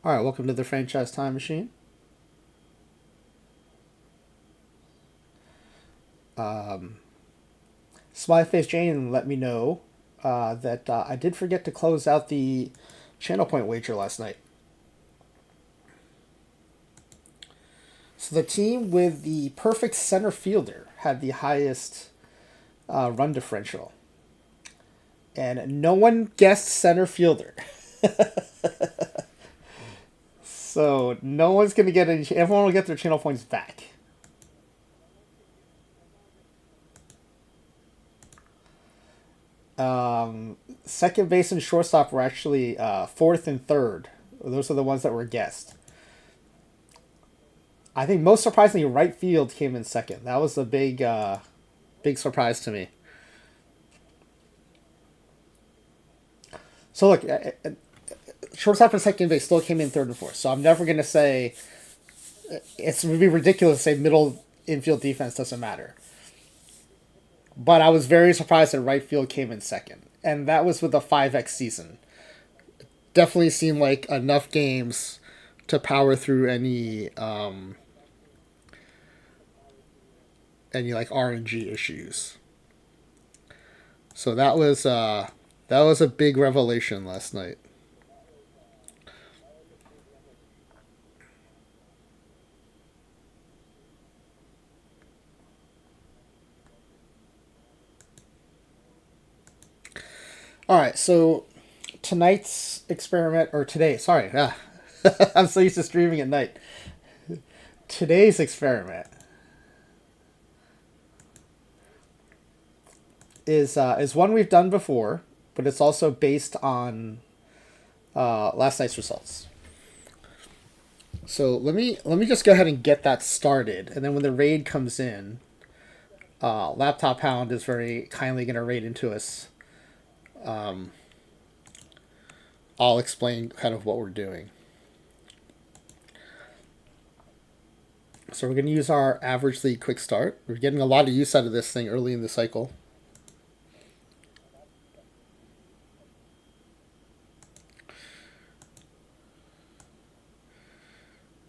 All right, welcome to the Franchise Time Machine. Smiley Jane let me know that I did forget to close out the channel point wager last night. So the team with the perfect center fielder had the highest run differential, and no one guessed center fielder. So no one's gonna get any. Everyone will get their channel points back. Second base and shortstop were actually fourth and third. Those are the ones that were guessed. I think most surprisingly, right field came in second. That was a big surprise to me. So look, shortstop and second base still came in third and fourth. So I'm never gonna say it would be ridiculous to say middle infield defense doesn't matter. But I was very surprised that right field came in second, and that was with a 5x season. Definitely seemed like enough games to power through any like RNG issues. So that was a big revelation last night. All right, so tonight's experiment, or today, sorry, I'm so used to streaming at night. Today's experiment is one we've done before, but it's also based on last night's results. So let me just go ahead and get that started, and then when the raid comes in, Laptop Hound is very kindly going to raid into us. I'll explain kind of what we're doing. So we're going to use our average league quick start. We're getting a lot of use out of this thing early in the cycle.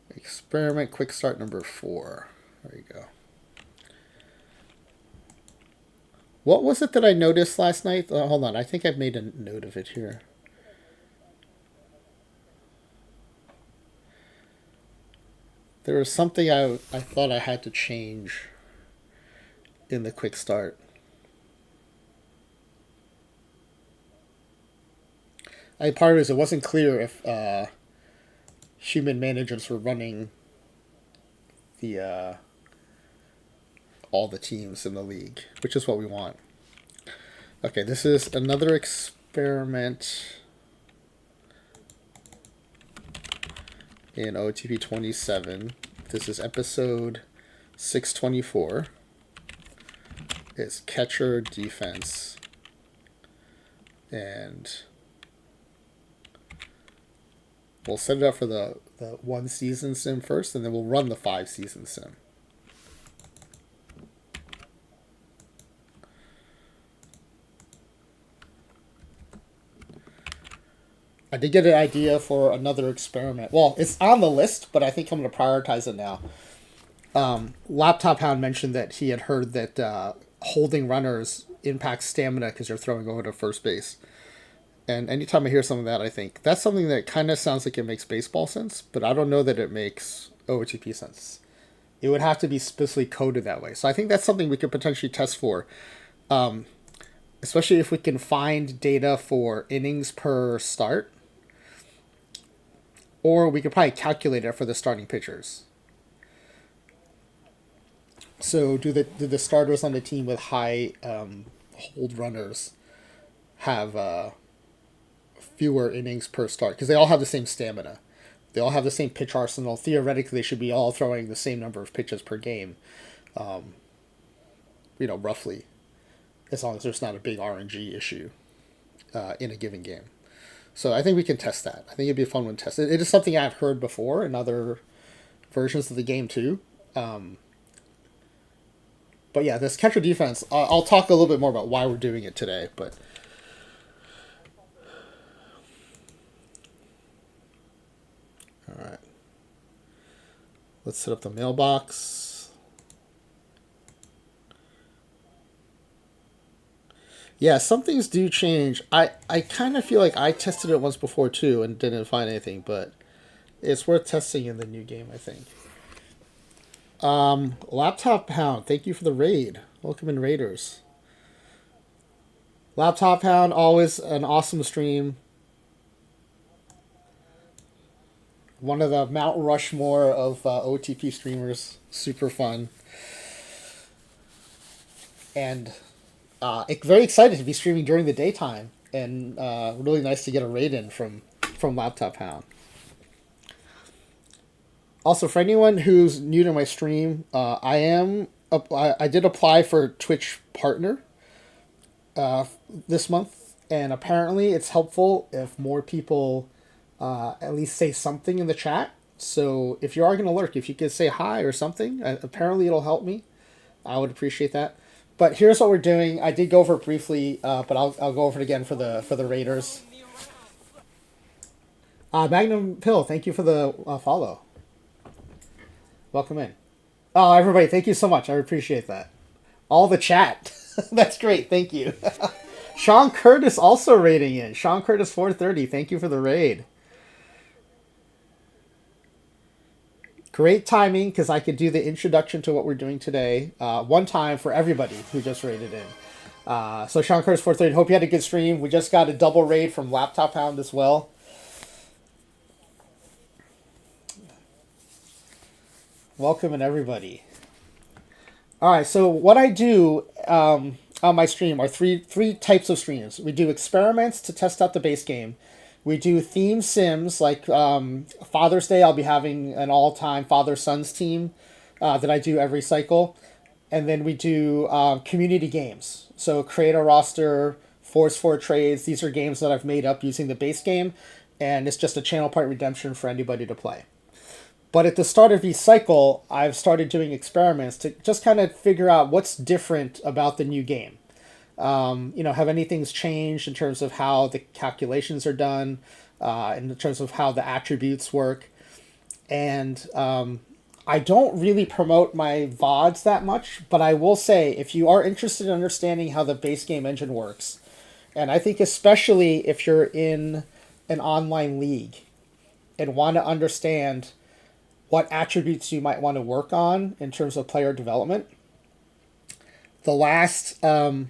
Experiment quick start number 4. There you go. What was it that I noticed last night? Hold on, I think I've made a note of it here. There was something I thought I had to change in the quick start. Part of it is it wasn't clear if human managers were running the all the teams in the league, which is what we want. Okay, this is another experiment in OOTP27. This is episode 624. It's catcher defense. And we'll set it up for the 1 season sim first, and then we'll run the 5 season sim. I did get an idea for another experiment. Well, it's on the list, but I think I'm going to prioritize it now. Laptop Hound mentioned that he had heard that holding runners impacts stamina because you're throwing over to first base. And anytime I hear some of that, I think that's something that kind of sounds like it makes baseball sense, but I don't know that it makes OOTP sense. It would have to be specifically coded that way. So I think that's something we could potentially test for, especially if we can find data for innings per start, or we could probably calculate it for the starting pitchers. So do the starters on the team with high hold runners have fewer innings per start? Because they all have the same stamina. They all have the same pitch arsenal. Theoretically, they should be all throwing the same number of pitches per game, roughly, as long as there's not a big RNG issue in a given game. So I think we can test that. I think it'd be a fun one to test. It is something I've heard before in other versions of the game too. But yeah, this catcher defense, I'll talk a little bit more about why we're doing it today. But Let's set up the mailbox. Yeah, some things do change. I kind of feel like I tested it once before too and didn't find anything, but it's worth testing in the new game, I think. Laptop Hound, thank you for the raid. Welcome in, Raiders. Laptop Hound, always an awesome stream. One of the Mount Rushmore of OTP streamers. Super fun. And very excited to be streaming during the daytime. And really nice to get a raid in from Laptop Hound. Also, for anyone who's new to my stream, I did apply for Twitch Partner this month, and apparently it's helpful if more people at least say something in the chat. So if you are going to lurk, if you could say hi or something, apparently it'll help me. I would appreciate that. But here's what we're doing. I did go over it briefly, but I'll go over it again for the Raiders. Magnum Pill, thank you for the follow. Welcome in. Oh, everybody, thank you so much. I appreciate that. All the chat. That's great. Thank you. Sean Curtis also raiding in. Sean Curtis 430. Thank you for the raid. Great timing because I could do the introduction to what we're doing today one time for everybody who just raided in. So Sean Curtis 430. Hope you had a good stream. We just got a double raid from Laptop Hound as well. Welcome in, everybody. All right, so what I do on my stream are three types of streams. We do experiments to test out the base game. We do theme sims, like Father's Day, I'll be having an all-time father-sons team that I do every cycle. And then we do community games. So create a roster, force 4 trades. These are games that I've made up using the base game, and it's just a channel point redemption for anybody to play. But at the start of each cycle, I've started doing experiments to just kind of figure out what's different about the new game. Have anything's changed in terms of how the calculations are done, in terms of how the attributes work. And I don't really promote my VODs that much, but I will say, if you are interested in understanding how the base game engine works, and I think especially if you're in an online league and want to understand what attributes you might want to work on in terms of player development. The last night's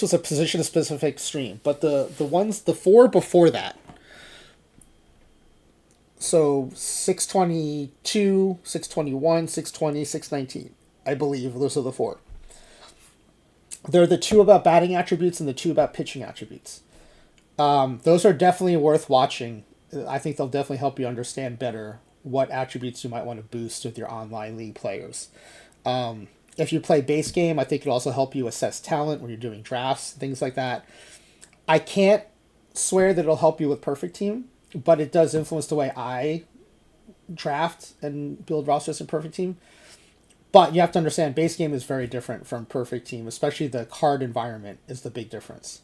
was a position-specific stream, but the 4 before that, so 622, 621, 620, 619, I believe those are the 4. They're the 2 about batting attributes and the 2 about pitching attributes. Those are definitely worth watching. I think they'll definitely help you understand better what attributes you might want to boost with your online league players. If you play base game, I think it'll also help you assess talent when you're doing drafts, things like that. I can't swear that it'll help you with Perfect Team, but it does influence the way I draft and build rosters in Perfect Team. But you have to understand, base game is very different from Perfect Team, especially the card environment is the big difference.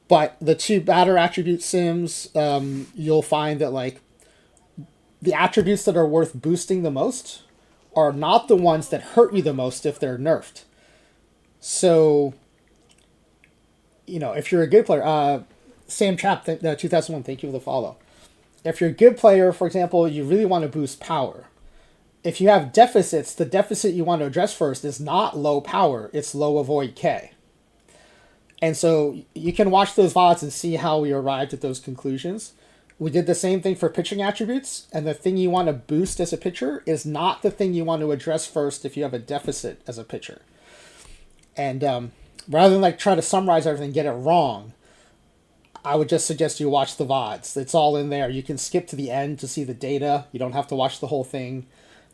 But the 2 batter attribute sims, you'll find that like the attributes that are worth boosting the most are not the ones that hurt you the most if they're nerfed. So, if you're a good player, Sam Chap, 2001, thank you for the follow. If you're a good player, for example, you really want to boost power. If you have deficits, the deficit you want to address first is not low power, it's low avoid K. And so you can watch those VODs and see how we arrived at those conclusions. We did the same thing for pitching attributes, and the thing you want to boost as a pitcher is not the thing you want to address first if you have a deficit as a pitcher. And rather than try to summarize everything and get it wrong, I would just suggest you watch the VODs. It's all in there. You can skip to the end to see the data. You don't have to watch the whole thing.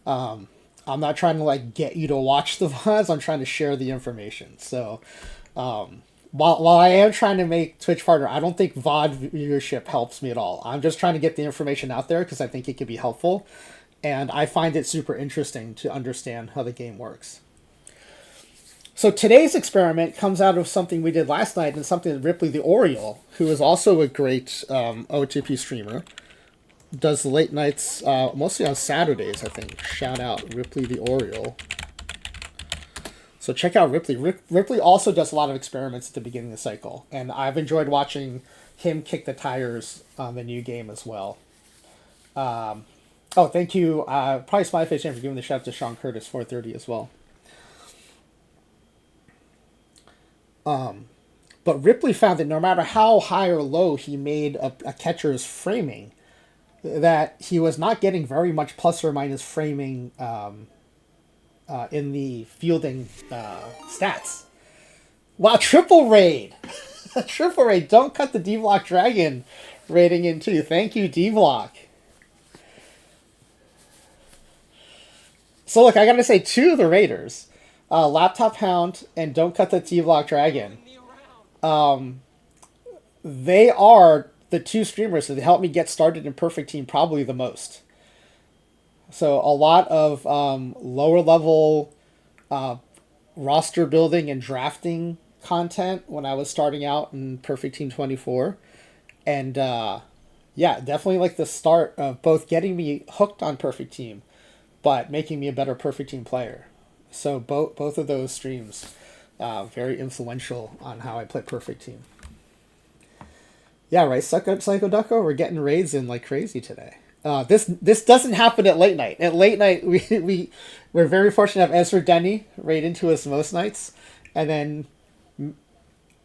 I'm not trying to get you to watch the VODs. I'm trying to share the information. So while I am trying to make Twitch partner, I don't think VOD viewership helps me at all. I'm just trying to get the information out there because I think it could be helpful. And I find it super interesting to understand how the game works. So today's experiment comes out of something we did last night and something that Ripley the Oriole, who is also a great OTP streamer, does the late nights mostly on Saturdays, I think. Shout out Ripley the Oriole. So check out Ripley. Ripley also does a lot of experiments at the beginning of the cycle, and I've enjoyed watching him kick the tires on the new game as well. Oh, thank you, probably Smiley Face Jam, for giving the shout out to Sean Curtis 430 as well. But Ripley found that no matter how high or low he made a catcher's framing, that he was not getting very much plus or minus framing in the fielding stats. Wow, triple raid! Triple raid, don't cut the D-Block Dragon rating in too. Thank you, D-Block. So look, I gotta say, two of the raiders, Laptop Hound and Don't Cut the D-Block Dragon, they are the two streamers that helped me get started in Perfect Team probably the most. So a lot of lower level roster building and drafting content when I was starting out in Perfect Team 24. And yeah, definitely like the start of both getting me hooked on Perfect Team, but making me a better Perfect Team player. So both of those streams very influential on how I play Perfect Team. Yeah, right, Psycho Ducko, we're getting raids in like crazy today. This doesn't happen at late night. At late night, we're very fortunate to have Ezra Denny raid into us most nights, and then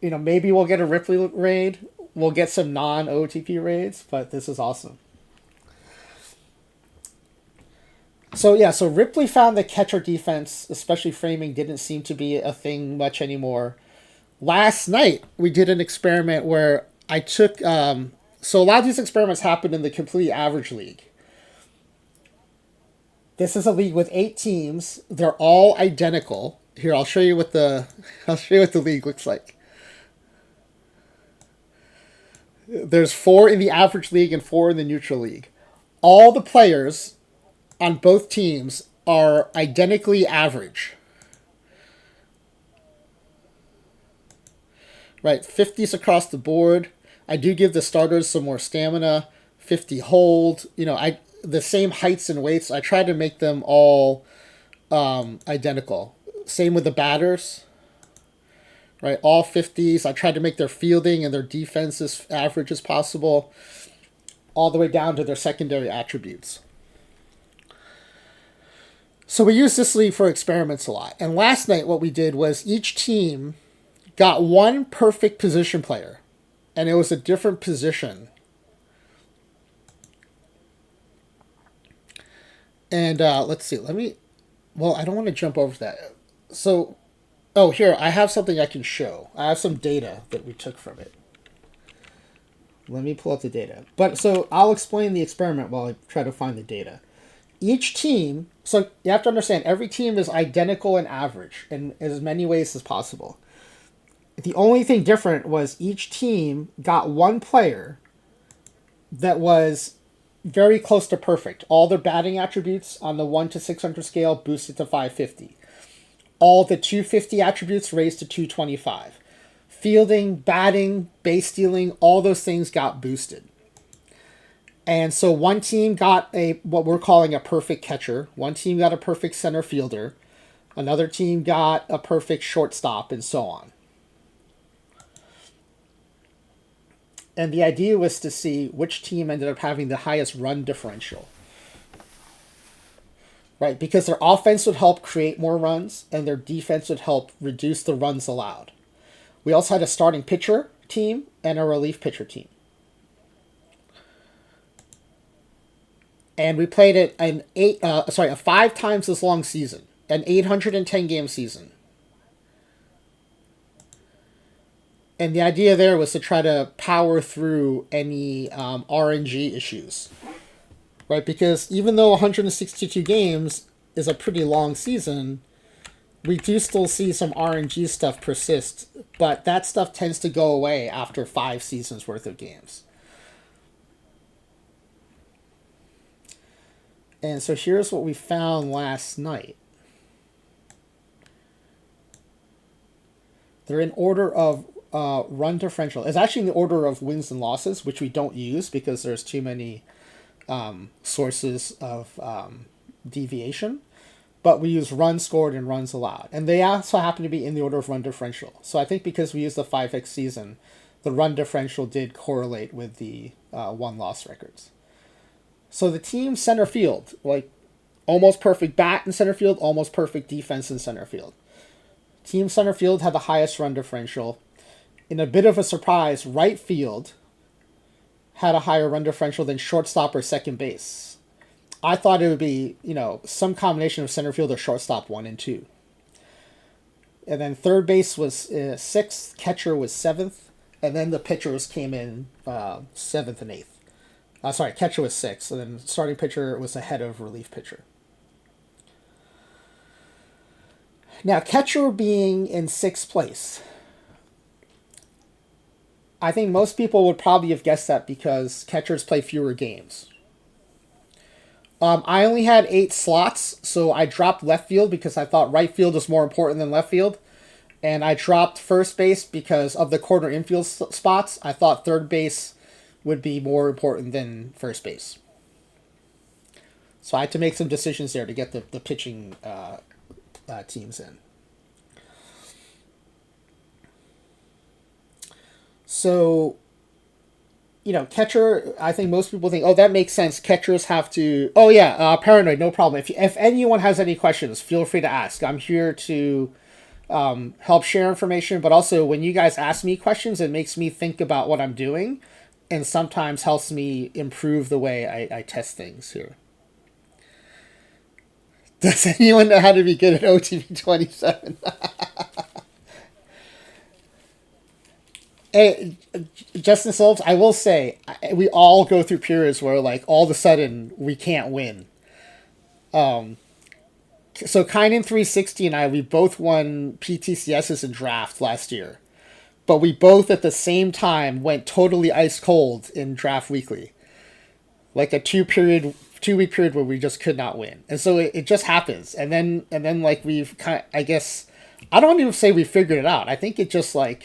maybe we'll get a Ripley raid. We'll get some non-OTP raids, but this is awesome. So yeah, so Ripley found that catcher defense, especially framing, didn't seem to be a thing much anymore. Last night we did an experiment where I took. So a lot of these experiments happened in the completely average league. This is a league with 8 teams. They're all identical. Here, I'll show you what the league looks like. There's 4 in the average league and 4 in the neutral league. All the players on both teams are identically average. Right, 50s across the board. I do give the starters some more stamina, 50 hold. The same heights and weights. I try to make them all identical. Same with the batters. Right, all 50s. I try to make their fielding and their defense as average as possible, all the way down to their secondary attributes. So we use this league for experiments a lot. And last night what we did was each team got one perfect position player, and it was a different position. And let's see. Well, I don't want to jump over that. So, here, I have something I can show. I have some data that we took from it. Let me pull up the data. But so I'll explain the experiment while I try to find the data. Each team, so you have to understand, every team is identical in average in as many ways as possible. The only thing different was each team got one player that was very close to perfect. All their batting attributes on the 1 to 600 scale boosted to 550. All the 250 attributes raised to 225. Fielding, batting, base stealing, all those things got boosted. And so one team got what we're calling a perfect catcher. One team got a perfect center fielder. Another team got a perfect shortstop, and so on. And the idea was to see which team ended up having the highest run differential. Right? Because their offense would help create more runs, and their defense would help reduce the runs allowed. We also had a starting pitcher team and a relief pitcher team. And we played it a 5 times as long season, an 810 game season. And the idea there was to try to power through any RNG issues, right? Because even though 162 games is a pretty long season, we do still see some RNG stuff persist, but that stuff tends to go away after 5 seasons worth of games. And so here's what we found last night. They're in order of run differential. It's actually in the order of wins and losses, which we don't use because there's too many sources of deviation, but we use runs scored and runs allowed. And they also happen to be in the order of run differential. So I think because we used the 5X season, the run differential did correlate with the won-loss records. So the team center field, like almost perfect bat in center field, almost perfect defense in center field. Team center field had the highest run differential. In a bit of a surprise, right field had a higher run differential than shortstop or second base. I thought it would be, some combination of center field or shortstop 1 and 2. And then third base was 6th, catcher was 7th, and then the pitchers came in 7th and 8th. Catcher was 6th, and then starting pitcher was ahead of relief pitcher. Now, catcher being in 6th place, I think most people would probably have guessed that because catchers play fewer games. I only had 8 slots, so I dropped left field because I thought right field was more important than left field. And I dropped first base because of the corner infield spots. I thought third base would be more important than first base. So I had to make some decisions there to get the pitching teams in. So, catcher, I think most people think, that makes sense. Catchers have to... Paranoid, no problem. If anyone has any questions, feel free to ask. I'm here to help share information, but also when you guys ask me questions, it makes me think about what I'm doing and sometimes helps me improve the way I test things here. Does anyone know how to be good at OOTP27? Hey, Justin Silves, I will say, we all go through periods where, all of a sudden, we can't win. So Kynan360 and I, we both won PTCSs in draft last year. But we both, at the same time, went totally ice cold in Draft Weekly. Like a 2-week period where we just could not win. And so it just happens. And then we've I guess, I don't even say we figured it out. I think it just, I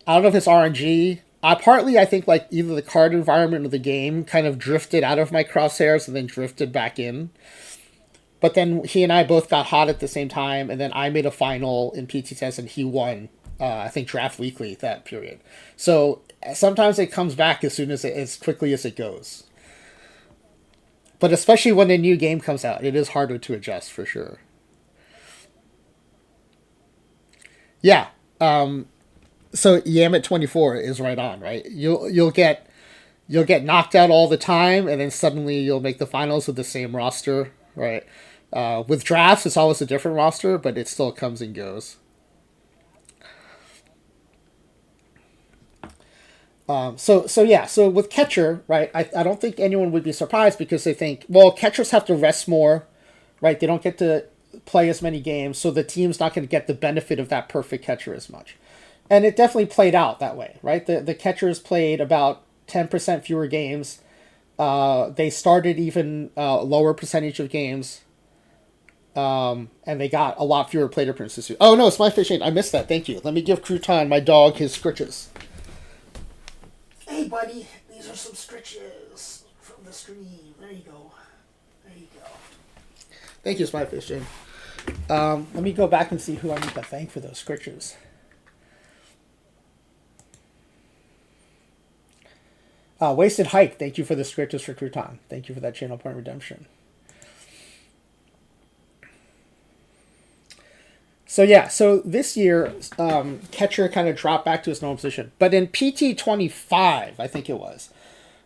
don't know if it's RNG. I think either the card environment or the game kind of drifted out of my crosshairs and then drifted back in. But then he and I both got hot at the same time, and then I made a final in PT27 and he won, I think, Draft Weekly that period. So sometimes it comes back as quickly as it goes. But especially when a new game comes out, it is harder to adjust for sure. Yeah. So Yamit24 is right on, right? You'll get knocked out all the time, and then suddenly you'll make the finals with the same roster, right? With drafts, it's always a different roster, but it still comes and goes. So with catcher, right? I don't think anyone would be surprised because they think, well, catchers have to rest more, right? They don't get to play as many games, so the team's not going to get the benefit of that perfect catcher as much. And it definitely played out that way, right? The catchers played about 10% fewer games. They started even lower percentage of games. And they got a lot fewer plate appearances. Oh, no, it's my fish ain't. I missed that. Thank you. Let me give Crouton, my dog, his scritches. Hey, buddy. These are some scritches from the stream. There you go. Thank you, Spy Fish Jane. Let me go back and see who I need to thank for those scritches. Wasted Hike, thank you for the scriptures for Crouton. Thank you for that channel point redemption. So this year, catcher kind of dropped back to his normal position. But in PT25, I think it was,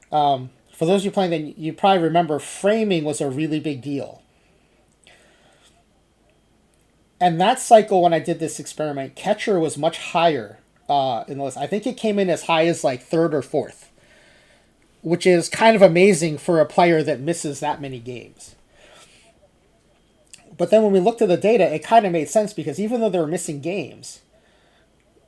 for those of you playing, then you probably remember framing was a really big deal. And that cycle, when I did this experiment, catcher was much higher in the list. I think it came in as high as 3rd or 4th. Which is kind of amazing for a player that misses that many games. But then when we looked at the data, it kind of made sense because even though they were missing games,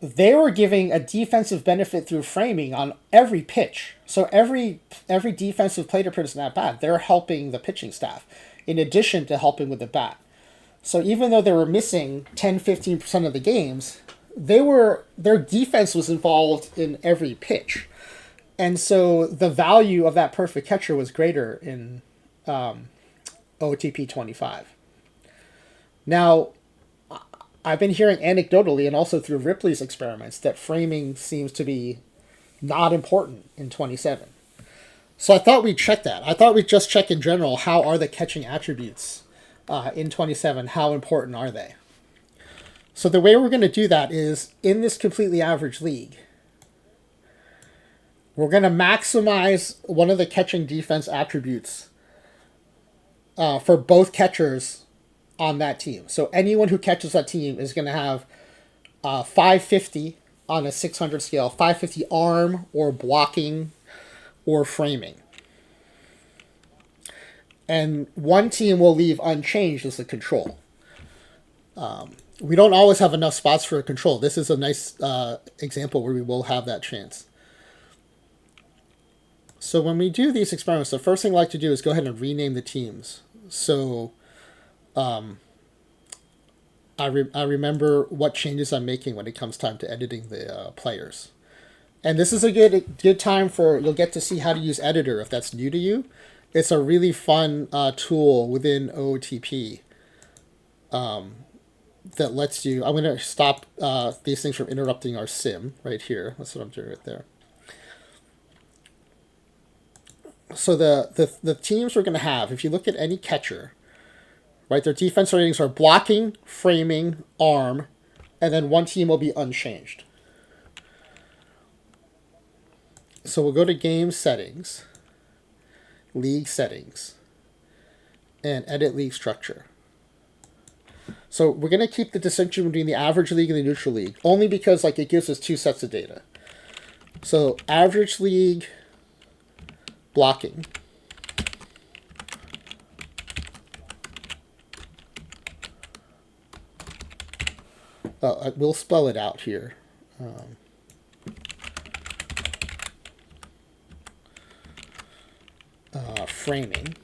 they were giving a defensive benefit through framing on every pitch. So every defensive plate appearance in that bat, they're helping the pitching staff in addition to helping with the bat. So even though they were missing 10-15% of the games, their defense was involved in every pitch. And so the value of that perfect catcher was greater in OOTP 25. Now, I've been hearing anecdotally and also through Ripley's experiments that framing seems to be not important in 27. So I thought we'd check that. I thought we'd just check in general, how are the catching attributes in 27? How important are they? So the way we're going to do that is in this completely average league, we're going to maximize one of the catching defense attributes for both catchers on that team. So anyone who catches that team is going to have 550 on a 600 scale, 550 arm or blocking or framing. And one team will leave unchanged as the control. We don't always have enough spots for a control. This is a nice example where we will have that chance. So when we do these experiments, the first thing I like to do is go ahead and rename the teams. So I remember what changes I'm making when it comes time to editing the players. And this is a good time for, you'll get to see how to use Editor if that's new to you. It's a really fun tool within OOTP that lets you, I'm going to stop these things from interrupting our sim right here. That's what I'm doing right there. So the teams we're going to have, if you look at any catcher, right, their defense ratings are blocking, framing, arm, and then one team will be unchanged. So we'll go to game settings, league settings, and edit league structure. So we're going to keep the distinction between the average league and the neutral league, only because like it gives us two sets of data. So average league blocking. We'll spell it out here. Framing.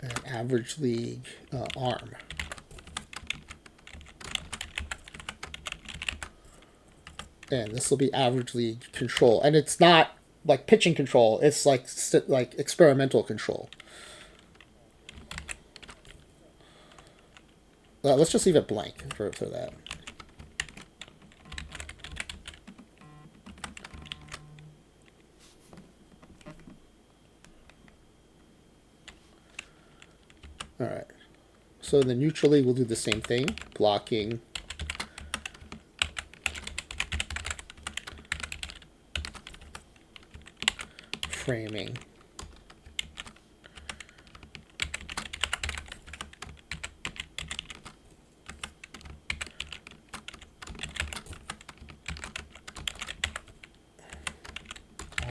And average league arm. And this will be average league control. And it's not like pitching control. It's like experimental control. Let's just leave it blank for that. All right. So the neutral league will do the same thing. Blocking. Framing.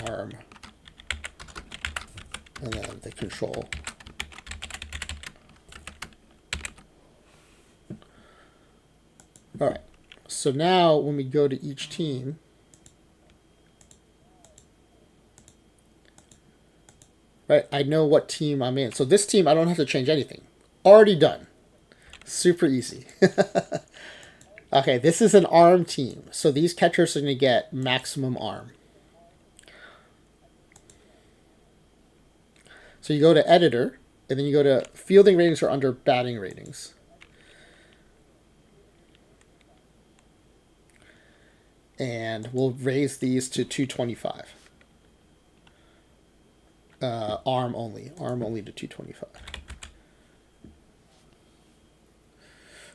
Arm. And then the control. All right. So now when we go to each team, right, I know what team I'm in. So this team, I don't have to change anything. Already done. Super easy. Okay, this is an arm team. So these catchers are going to get maximum arm. So you go to editor, and then you go to fielding ratings or under batting ratings. And we'll raise these to 225. Arm only to 225.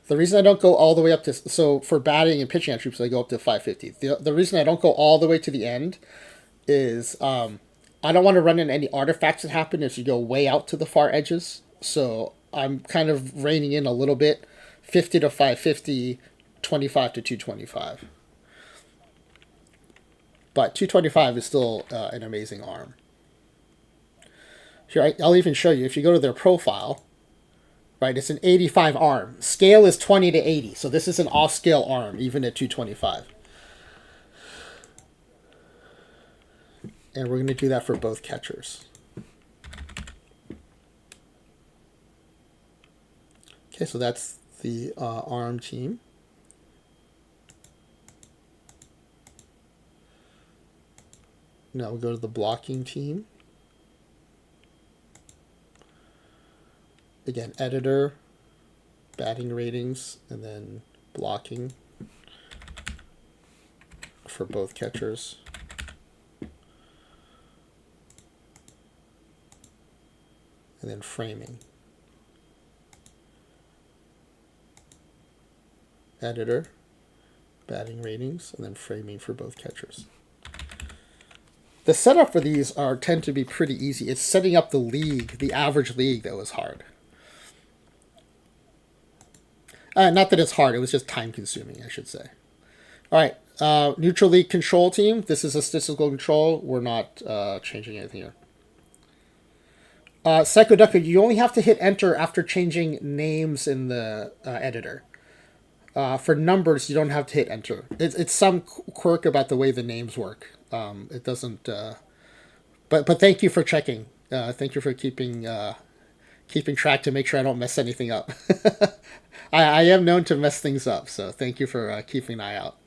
The reason I don't go all the way up to, so for batting and pitching attributes, I go up to 550. The reason I don't go all the way to the end is I don't want to run into any artifacts that happen as you go way out to the far edges. So I'm kind of reining in a little bit, 50 to 550, 25 to 225. But 225 is still an amazing arm. Here, I'll even show you. If you go to their profile, right, it's an 85 arm. Scale is 20 to 80. So this is an off-scale arm, even at 225. And we're going to do that for both catchers. Okay, so that's the arm team. Now we'll go to the blocking team. Again, editor, batting ratings, and then blocking for both catchers. And then framing. Editor, batting ratings, and then framing for both catchers. The setup for these tend to be pretty easy. It's setting up the league, the average league, that was hard. Not that it's hard, it was just time consuming, I should say. All right, neutral league control team. This is a statistical control. We're not changing anything here. Psycho Ducker, you only have to hit enter after changing names in the editor. For numbers, you don't have to hit enter. It's some quirk about the way the names work. It doesn't. But thank you for checking. Thank you for keeping track to make sure I don't mess anything up. I am known to mess things up, so thank you for keeping an eye out.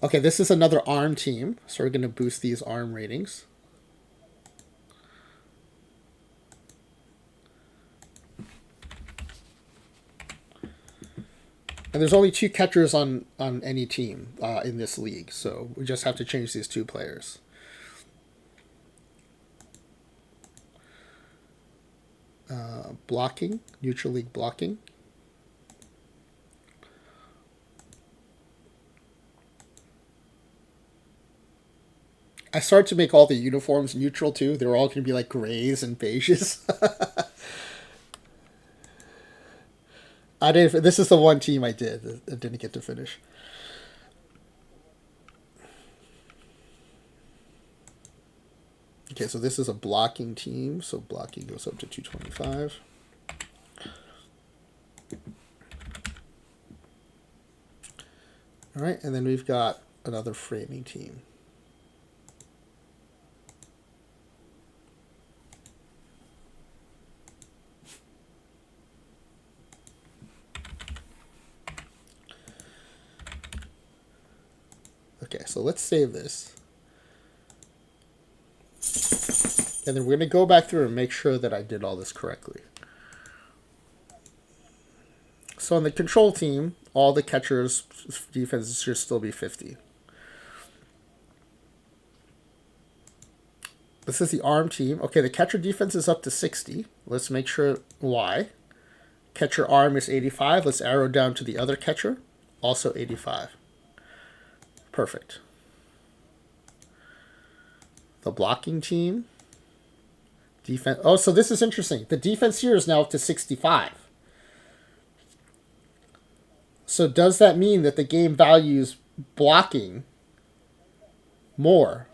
Okay, this is another ARM team, so we're going to boost these ARM ratings. And there's only 2 catchers on any team in this league, so we just have to change these 2 players. Blocking, neutral league blocking. I started to make all the uniforms neutral too. They're all going to be like grays and beiges. I didn't. This is the one team I didn't get to finish. Okay, so this is a blocking team. So blocking goes up to 225. All right, and then we've got another framing team. Okay, so let's save this. And then we're going to go back through and make sure that I did all this correctly. So on the control team, all the catchers' defenses should still be 50. This is the arm team. Okay, the catcher defense is up to 60. Let's make sure why. Catcher arm is 85. Let's arrow down to the other catcher, also 85. Perfect. The blocking team. Defense. Oh, so this is interesting. The defense here is now up to 65. So does that mean that the game values blocking more?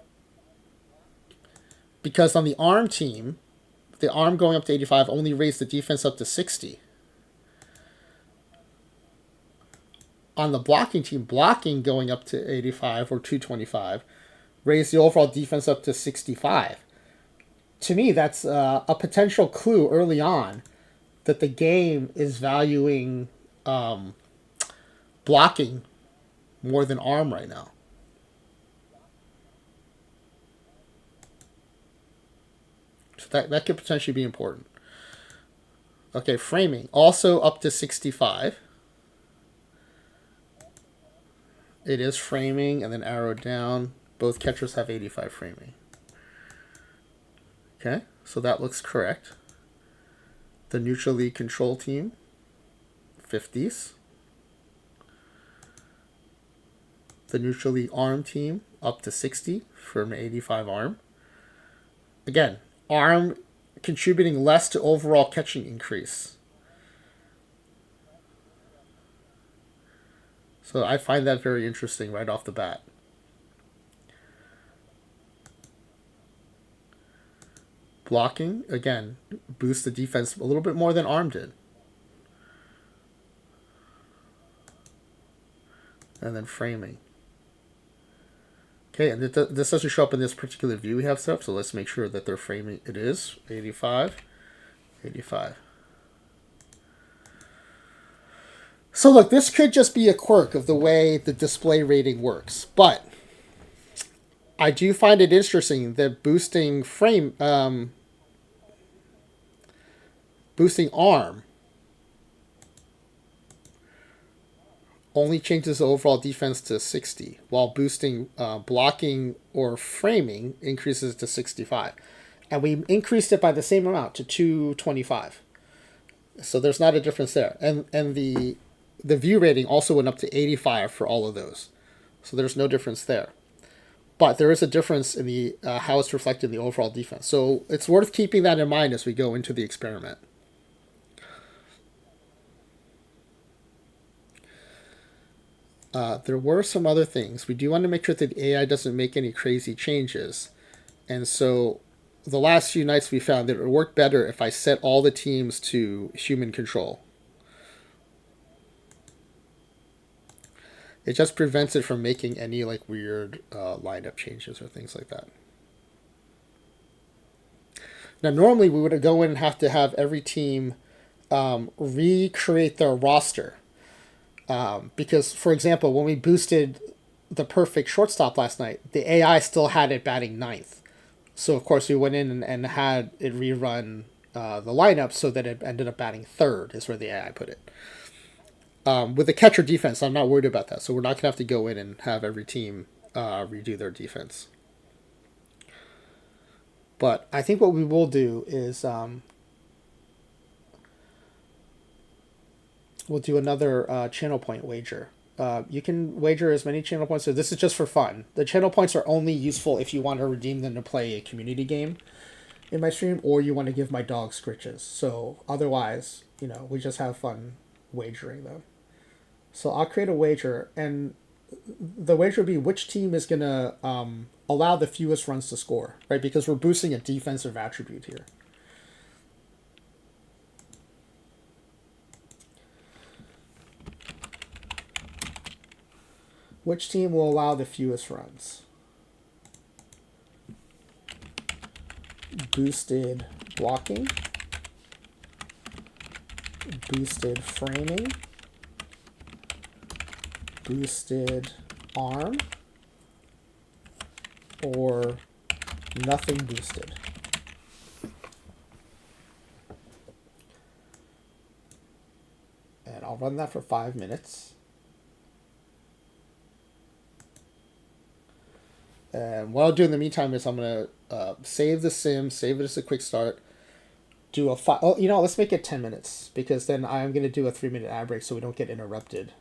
Because on the arm team, the arm going up to 85 only raised the defense up to 60. On the blocking team, blocking going up to 85 or 225 raised the overall defense up to 65. To me, that's a potential clue early on that the game is valuing blocking more than arm right now. So that could potentially be important. Okay, framing. Also up to 65. It is framing and then arrow down. Both catchers have 85 framing. Okay, so that looks correct. The neutral league control team, 50s. The neutral league arm team, up to 60 from 85 arm. Again, arm contributing less to overall catching increase. So I find that very interesting right off the bat. Blocking, again, boosts the defense a little bit more than arm did. And then framing. Okay, and this doesn't show up in this particular view we have set up, so let's make sure that they're framing. It is 85, 85. So look, this could just be a quirk of the way the display rating works, but I do find it interesting that boosting arm only changes the overall defense to 60, while boosting blocking or framing increases to 65. And we increased it by the same amount to 225. So there's not a difference there. And the view rating also went up to 85 for all of those. So there's no difference there. But there is a difference in the how it's reflected in the overall defense. So it's worth keeping that in mind as we go into the experiment. There were some other things. We do want to make sure that the AI doesn't make any crazy changes. And so the last few nights we found that it would work better if I set all the teams to human control. It just prevents it from making any like weird lineup changes or things like that. Now, normally we would go in and have to have every team recreate their roster. Because, for example, when we boosted the perfect shortstop last night, the AI still had it batting ninth. So, of course, we went in and had it rerun the lineup so that it ended up batting third, is where the AI put it. With the catcher defense, I'm not worried about that. So we're not going to have to go in and have every team redo their defense. But I think what we will do is we'll do another channel point wager. You can wager as many channel points. So this is just for fun. The channel points are only useful if you want to redeem them to play a community game in my stream, or you want to give my dog scritches. So otherwise, we just have fun wagering them. So I'll create a wager, and the wager would be which team is going to allow the fewest runs to score, right? Because we're boosting a defensive attribute here. Which team will allow the fewest runs? Boosted blocking, boosted framing, boosted arm, or nothing boosted. And I'll run that for 5 minutes. And what I'll do in the meantime is I'm going to save the sim, save it as a quick start, do a let's make it 10 minutes, because then I'm going to do a 3-minute ad break so we don't get interrupted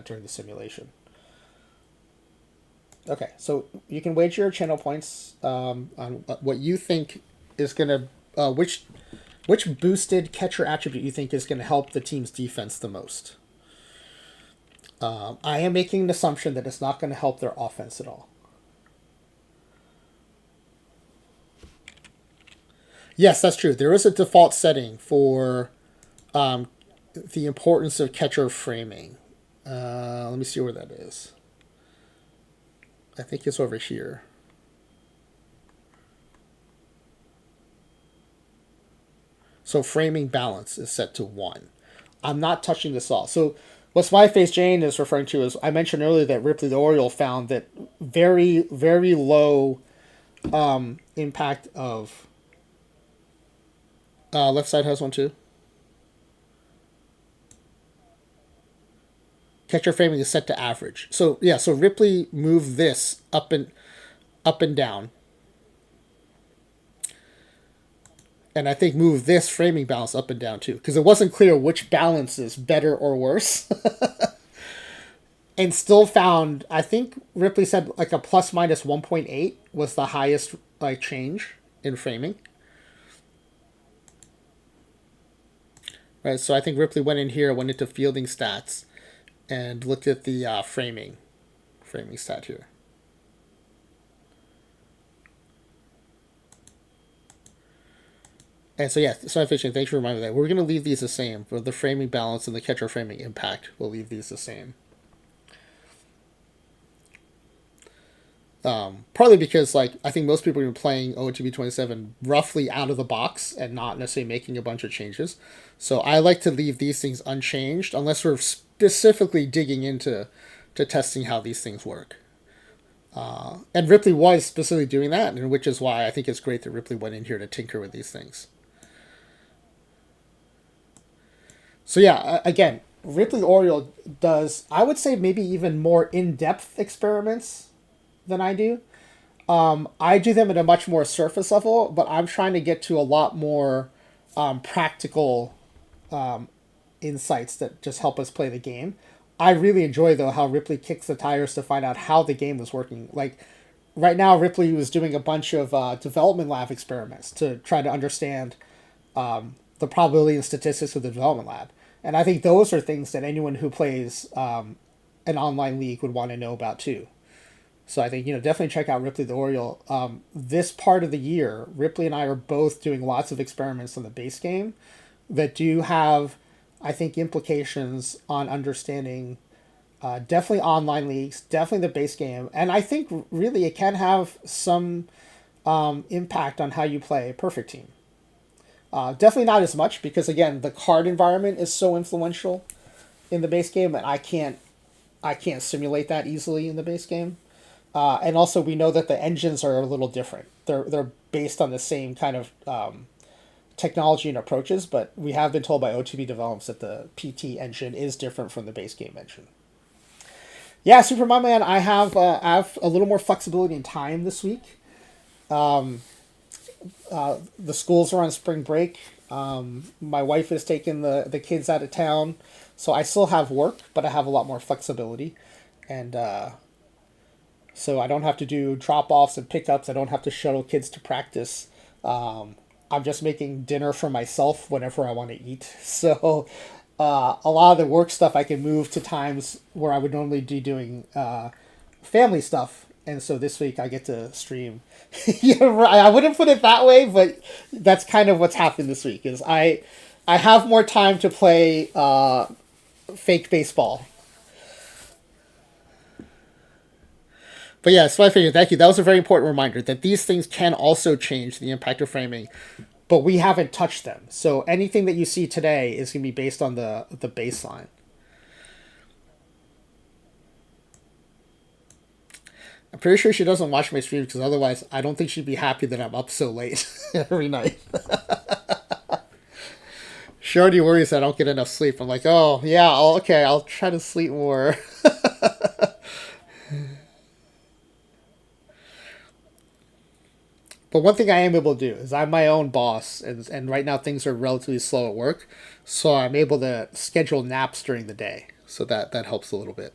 during the simulation. Okay, so you can wager your channel points on what you think is going to, which boosted catcher attribute you think is going to help the team's defense the most. I am making an assumption that it's not going to help their offense at all. Yes, that's true. There is a default setting for the importance of catcher framing. Let me see where that is. I think it's over here. So framing balance is set to 1. I'm not touching this all. So what Smiley Jane is referring to is, I mentioned earlier that Ripley the Oriole found that very, very low impact of... left side has one too. Catcher framing is set to average. So yeah, so Ripley moved this up and down. And I think moved this framing balance up and down too, because it wasn't clear which balance is better or worse. And still found, I think Ripley said like a plus minus 1.8 was the highest like change in framing. Right, so I think Ripley went in here, went into fielding stats, and looked at the framing stat here. And so yeah, Science Fiction, thanks for reminding me that. We're going to leave these the same. For the framing balance and the catcher framing impact, we'll leave these the same. Partly because like I think most people have been playing OOTP27 roughly out of the box and not necessarily making a bunch of changes. So I like to leave these things unchanged unless we're specifically digging into testing how these things work. And Ripley was specifically doing that, and which is why I think it's great that Ripley went in here to tinker with these things. So yeah, again, Ripley Oriole does, I would say, maybe even more in-depth experiments than I do. I do them at a much more surface level, but I'm trying to get to a lot more practical insights that just help us play the game. I really enjoy though how Ripley kicks the tires to find out how the game was working. Like right now, Ripley was doing a bunch of development lab experiments to try to understand the probability and statistics of the development lab. And I think those are things that anyone who plays an online league would want to know about too. So I think, definitely check out Ripley the Oriole. This part of the year, Ripley and I are both doing lots of experiments on the base game that do have, I think, implications on understanding definitely online leagues, definitely the base game. And I think really it can have some impact on how you play Perfect Team. Definitely not as much because, again, the card environment is so influential in the base game, and I can't simulate that easily in the base game. And also, we know that the engines are a little different. They're based on the same kind of technology and approaches, but we have been told by OTP developers that the PT engine is different from the base game engine. Yeah, Super My Man, I have a little more flexibility in time this week. The schools are on spring break. My wife has taken the kids out of town, so I still have work, but I have a lot more flexibility. And so I don't have to do drop offs and pickups. I don't have to shuttle kids to practice. I'm just making dinner for myself whenever I want to eat. So a lot of the work stuff I can move to times where I would normally be doing family stuff. And so this week I get to stream. Yeah, right. I wouldn't put it that way, but that's kind of what's happened this week. Is I have more time to play fake baseball. But yeah, so I figured, thank you. That was a very important reminder that these things can also change the impact of framing, but we haven't touched them. So anything that you see today is going to be based on the baseline. I'm pretty sure she doesn't watch my streams because otherwise I don't think she'd be happy that I'm up so late every night. She already worries that I don't get enough sleep. I'm like, oh, yeah, okay, I'll try to sleep more. But one thing I am able to do is I'm my own boss, and right now things are relatively slow at work, so I'm able to schedule naps during the day. So that helps a little bit.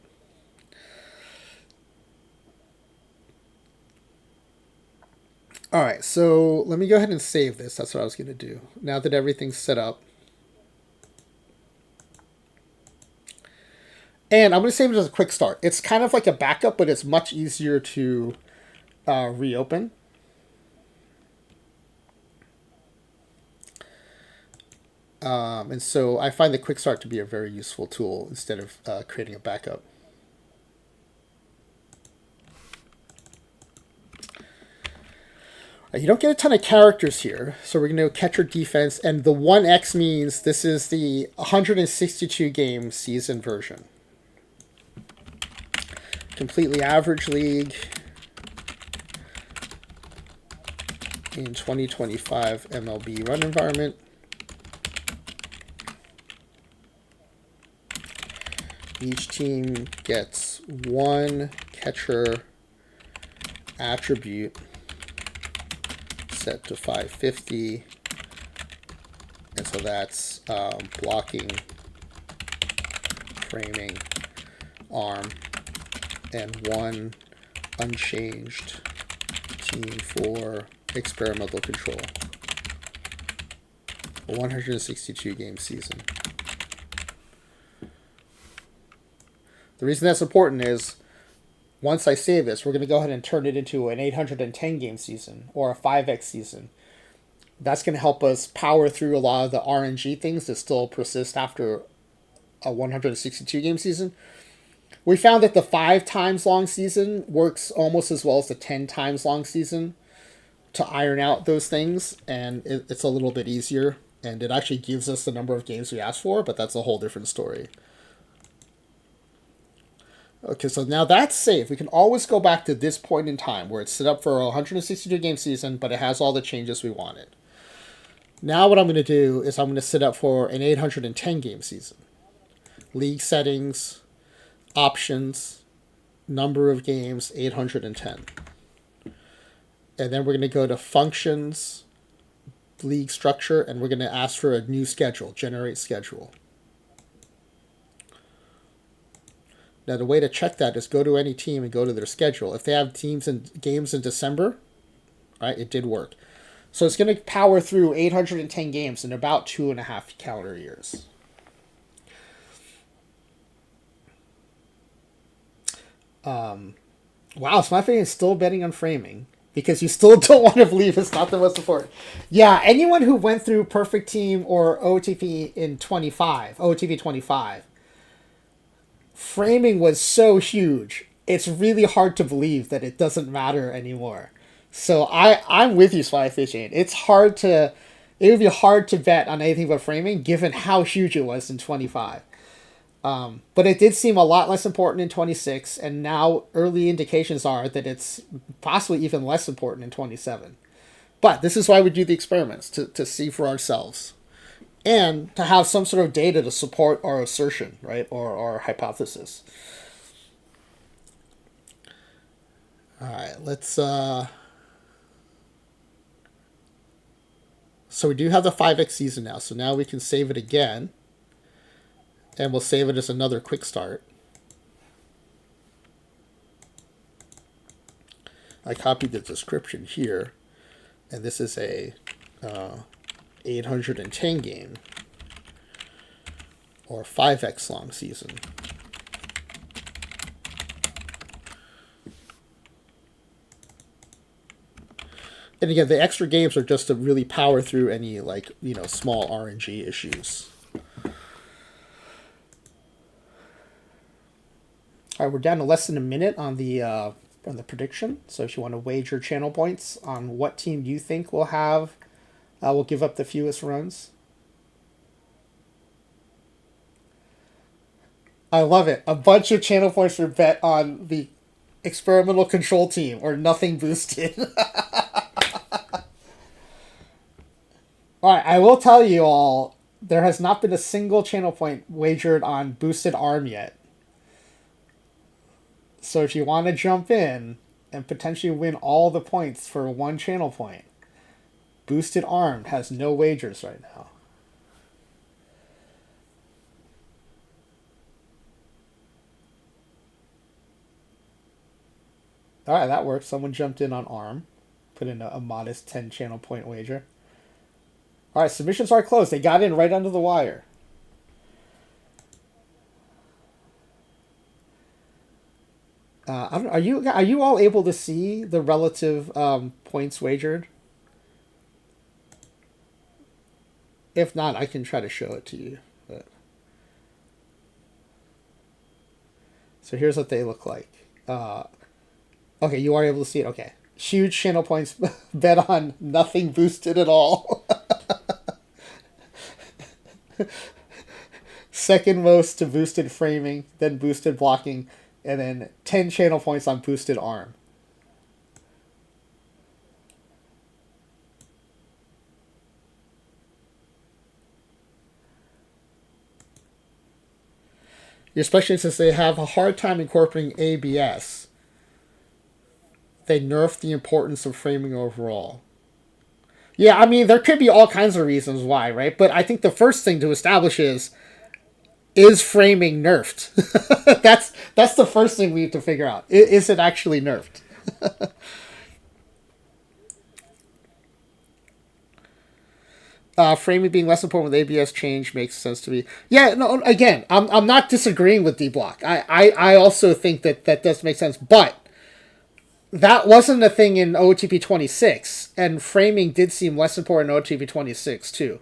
All right, so let me go ahead and save this. That's what I was going to do. Now that everything's set up. And I'm going to save it as a quick start. It's kind of like a backup, but it's much easier to reopen. And so I find the quick start to be a very useful tool instead of creating a backup. You don't get a ton of characters here, so we're going to catcher defense, and the 1x means this is the 162 game season version. Completely average league in 2025 MLB run environment. Each team gets one catcher attribute set to 550, and so that's blocking, framing, arm, and one unchanged team for experimental control. A 162 game season. The reason that's important is once I save this, we're going to go ahead and turn it into an 810 game season or a 5x season. That's going to help us power through a lot of the RNG things that still persist after a 162 game season. We found that the 5 times long season works almost as well as the 10 times long season to iron out those things, and it's a little bit easier, and it actually gives us the number of games we asked for, but that's a whole different story. Okay, so now that's safe. We can always go back to this point in time where it's set up for a 162 game season, but it has all the changes we wanted. Now what I'm going to do is I'm going to set up for an 810 game season. League settings, options, number of games, 810. And then we're going to go to functions, league structure, and we're going to ask for a new schedule, generate schedule. Now the way to check that is go to any team and go to their schedule. If they have teams and games in December, right, it did work. So it's going to power through 810 games in about 2.5 calendar years. Wow, so my thing is still betting on framing because you still don't want to believe it's not the most important. Yeah, anyone who went through Perfect Team or OOTP in 25, OOTP 25, framing was so huge. It's really hard to believe that it doesn't matter anymore. So I'm with you, Spy Fishing. It would be hard to bet on anything but framing given how huge it was in 25. But it did seem a lot less important in 26, and now early indications are that it's possibly even less important in 27. But this is why we do the experiments, to see for ourselves. And to have some sort of data to support our assertion, right, or our hypothesis. All right, let's... So we do have the 5X season now, so now we can save it again. And we'll save it as another quick start. I copied the description here, and this is a 810 game or 5X long season. And again, the extra games are just to really power through any small RNG issues. All right, we're down to less than a minute on the prediction. So if you want to wager channel points on what team you think will give up the fewest runs. I love it. A bunch of channel points were bet on the experimental control team or nothing boosted. All right, I will tell you all, there has not been a single channel point wagered on boosted arm yet. So if you want to jump in and potentially win all the points for one channel point, boosted arm has no wagers right now. All right, that works. Someone jumped in on arm, put in a modest 10 channel point wager. All right, submissions are closed. They got in right under the wire. Are you all able to see the relative points wagered? If not, I can try to show it to you. But... So here's what they look like. Okay, you are able to see it. Okay, huge channel points bet on nothing boosted at all. Second most to boosted framing, then boosted blocking, and then 10 channel points on boosted arm. Especially since they have a hard time incorporating ABS. They nerfed the importance of framing overall. Yeah, I mean, there could be all kinds of reasons why, right? But I think the first thing to establish is framing nerfed? That's the first thing we need to figure out. Is it actually nerfed? Framing being less important with ABS change makes sense to me. Yeah, no, again, I'm not disagreeing with D-Block. I also think that does make sense, but that wasn't a thing in OOTP 26, and framing did seem less important in OOTP 26 too.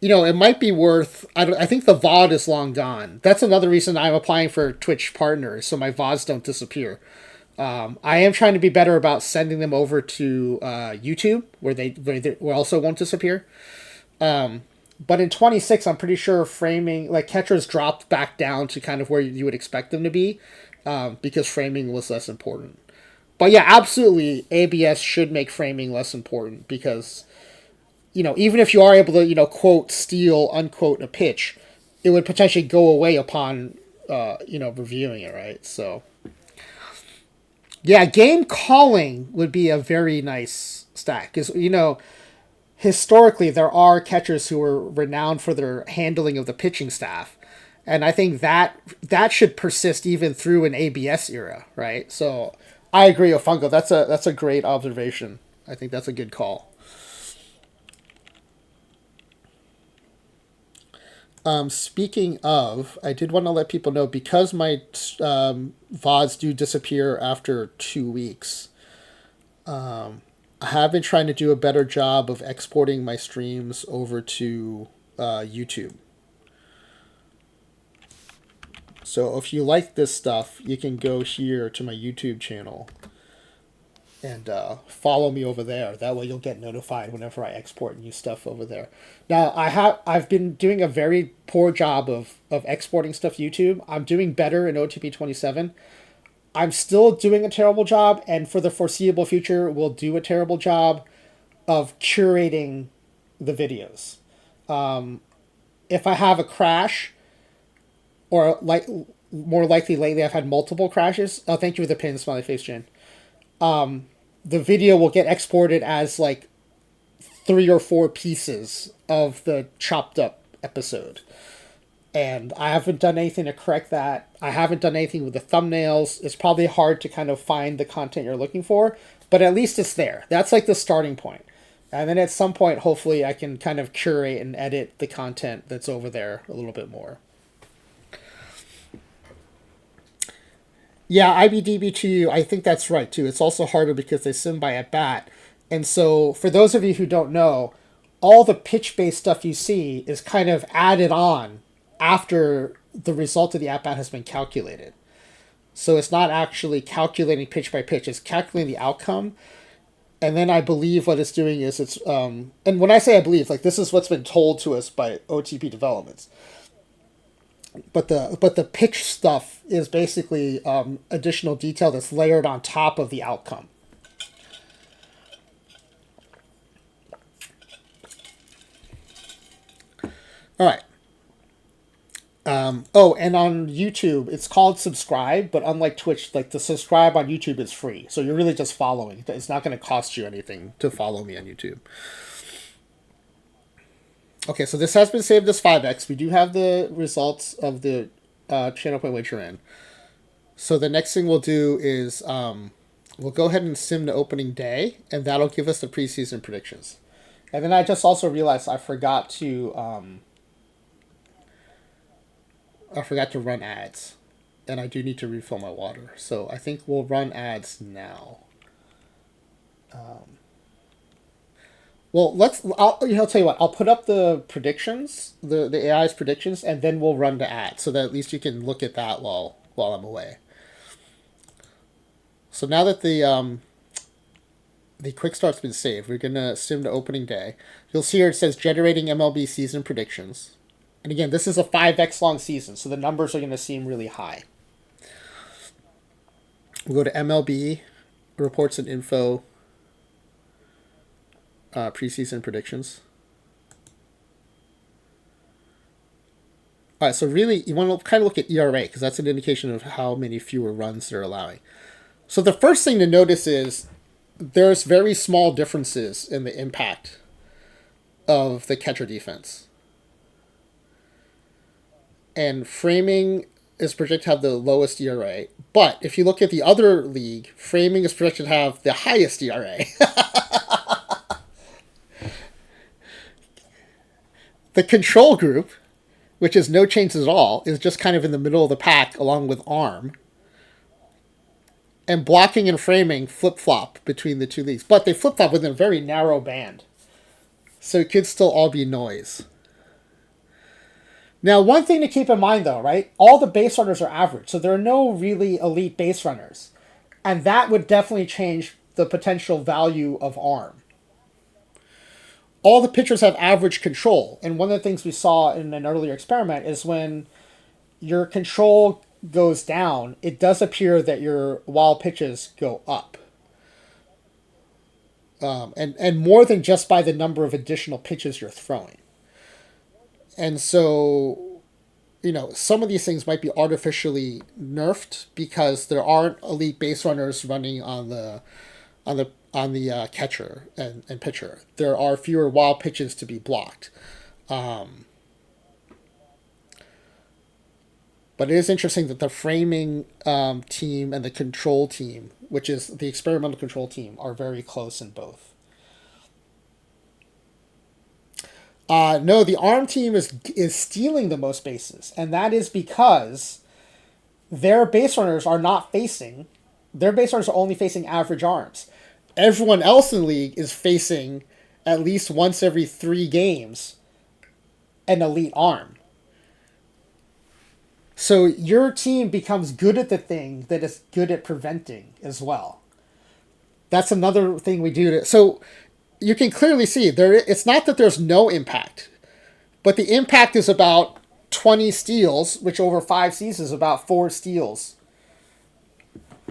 It might be worth... I think the VOD is long gone. That's another reason I'm applying for Twitch partners, so my VODs don't disappear. I am trying to be better about sending them over to YouTube, where they also won't disappear. But in 26, I'm pretty sure framing, like catchers dropped back down to kind of where you would expect them to be, because framing was less important. But yeah, absolutely, ABS should make framing less important because, even if you are able to, quote, steal, unquote, a pitch, it would potentially go away upon, reviewing it, right? So, yeah, game calling would be a very nice stack because, historically there are catchers who are renowned for their handling of the pitching staff, and I think that should persist even through an ABS era, right? So I agree with Funko. That's a great observation. I think that's a good call. Speaking of, I did want to let people know because my VODs do disappear after 2 weeks. I have been trying to do a better job of exporting my streams over to YouTube. So if you like this stuff, you can go here to my YouTube channel and follow me over there. That way you'll get notified whenever I export new stuff over there. Now I've been doing a very poor job of exporting stuff to YouTube. I'm doing better in OOTP27. I'm still doing a terrible job, and for the foreseeable future, will do a terrible job of curating the videos. If I have a crash, or like more likely lately, I've had multiple crashes. Oh, thank you for the pin, smiley face, Jen. The video will get exported as like 3 or 4 pieces of the chopped up episode. And I haven't done anything to correct that. I haven't done anything with the thumbnails. It's probably hard to kind of find the content you're looking for, but at least it's there. That's like the starting point. And then at some point, hopefully, I can kind of curate and edit the content that's over there a little bit more. Yeah, IBDB2, I think that's right too. It's also harder because they sim by at bat. And so, for those of you who don't know, all the pitch based stuff you see is kind of added on after the result of the at bat has been calculated. So it's not actually calculating pitch by pitch, it's calculating the outcome. And then I believe what it's doing is and when I say I believe, like this is what's been told to us by OTP developments. But the pitch stuff is basically additional detail that's layered on top of the outcome. All right. And on YouTube, it's called subscribe, but unlike Twitch, like the subscribe on YouTube is free. So you're really just following. It's not going to cost you anything to follow me on YouTube. Okay, so this has been saved as 5x. We do have the results of the channel point wager in. So the next thing we'll do is we'll go ahead and sim to opening day, and that'll give us the preseason predictions. And then I just also realized I forgot to run ads, and I do need to refill my water. So I think we'll run ads now. Well, I'll tell you what. I'll put up the predictions, the AI's predictions, and then we'll run the ads so that at least you can look at that while I'm away. So now that the quick start's been saved, we're gonna sim to opening day. You'll see here it says generating MLB season predictions. And again, this is a 5x long season, so the numbers are going to seem really high. We'll go to MLB, reports and info, preseason predictions. All right, so really, you want to kind of look at ERA, because that's an indication of how many fewer runs they're allowing. So the first thing to notice is there's very small differences in the impact of the catcher defense. And framing is projected to have the lowest ERA. But if you look at the other league, framing is projected to have the highest ERA. The control group, which is no changes at all, is just kind of in the middle of the pack along with arm. And blocking and framing flip-flop between the two leagues. But they flip-flop within a very narrow band. So it could still all be noise. Now, one thing to keep in mind, though, right? All the base runners are average, so there are no really elite base runners. And that would definitely change the potential value of arm. all the pitchers have average control. And one of the things we saw in an earlier experiment is when your control goes down, it does appear that your wild pitches go up. And more than just by the number of additional pitches you're throwing. And so, some of these things might be artificially nerfed because there aren't elite base runners running on the catcher and pitcher. There are fewer wild pitches to be blocked. But it is interesting that the framing team and the control team, which is the experimental control team, are very close in both. No, the arm team is stealing the most bases, and that is because their base runners are not facing. Their base runners are only facing average arms. Everyone else in the league is facing at least once every 3 games an elite arm. So your team becomes good at the thing that is good at preventing as well. That's another thing we do. So you can clearly see there. It's not that there's no impact, but the impact is about 20 steals, which over 5 seasons is about 4 steals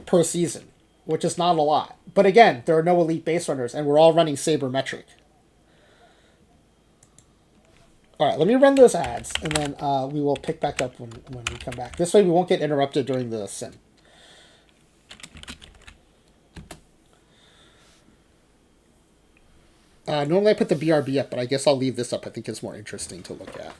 per season, which is not a lot. But again, there are no elite base runners, and we're all running sabermetric. All right, let me run those ads, and then we will pick back up when we come back. This way we won't get interrupted during the sim. Normally I put the BRB up, but I guess I'll leave this up. I think it's more interesting to look at.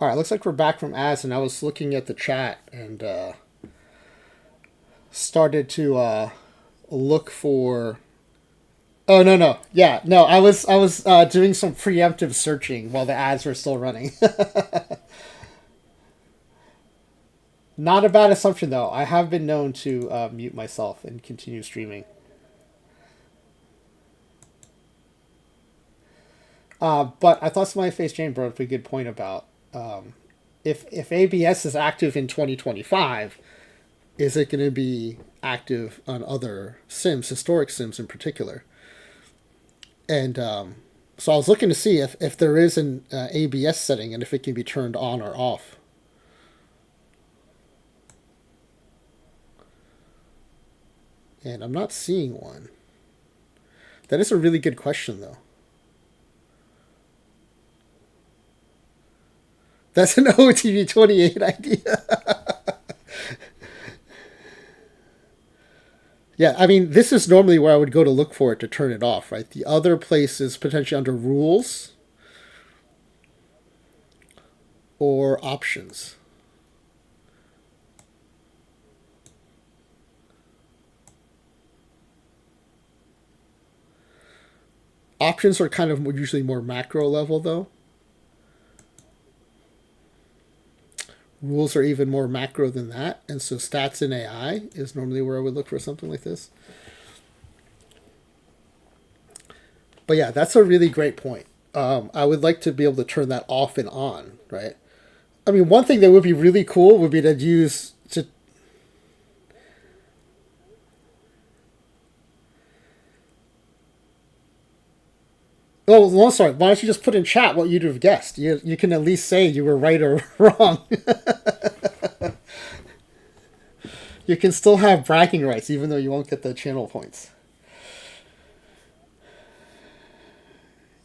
All right, looks like we're back from ads, and I was looking at the chat and started to look for. Oh no no yeah no I was doing some preemptive searching while the ads were still running. Not a bad assumption though. I have been known to mute myself and continue streaming. But I thought Smiley Face Jane brought up a good point about if ABS is active in 2025, is it going to be active on other sims, historic sims in particular? And so I was looking to see if there is an ABS setting and if it can be turned on or off. And I'm not seeing one. That is a really good question, though. That's an OOTP28 idea. Yeah, I mean, this is normally where I would go to look for it to turn it off, right? The other place is potentially under rules or options. Options are kind of usually more macro level, though. Rules are even more macro than that, and so stats in AI is normally where I would look for something like this. But yeah, that's a really great point. I would like to be able to turn that off and on, right? I mean, one thing that would be really cool would be to use to. Oh, well, sorry. Why don't you just put in chat what you'd have guessed? You can at least say you were right or wrong. You can still have bragging rights, even though you won't get the channel points.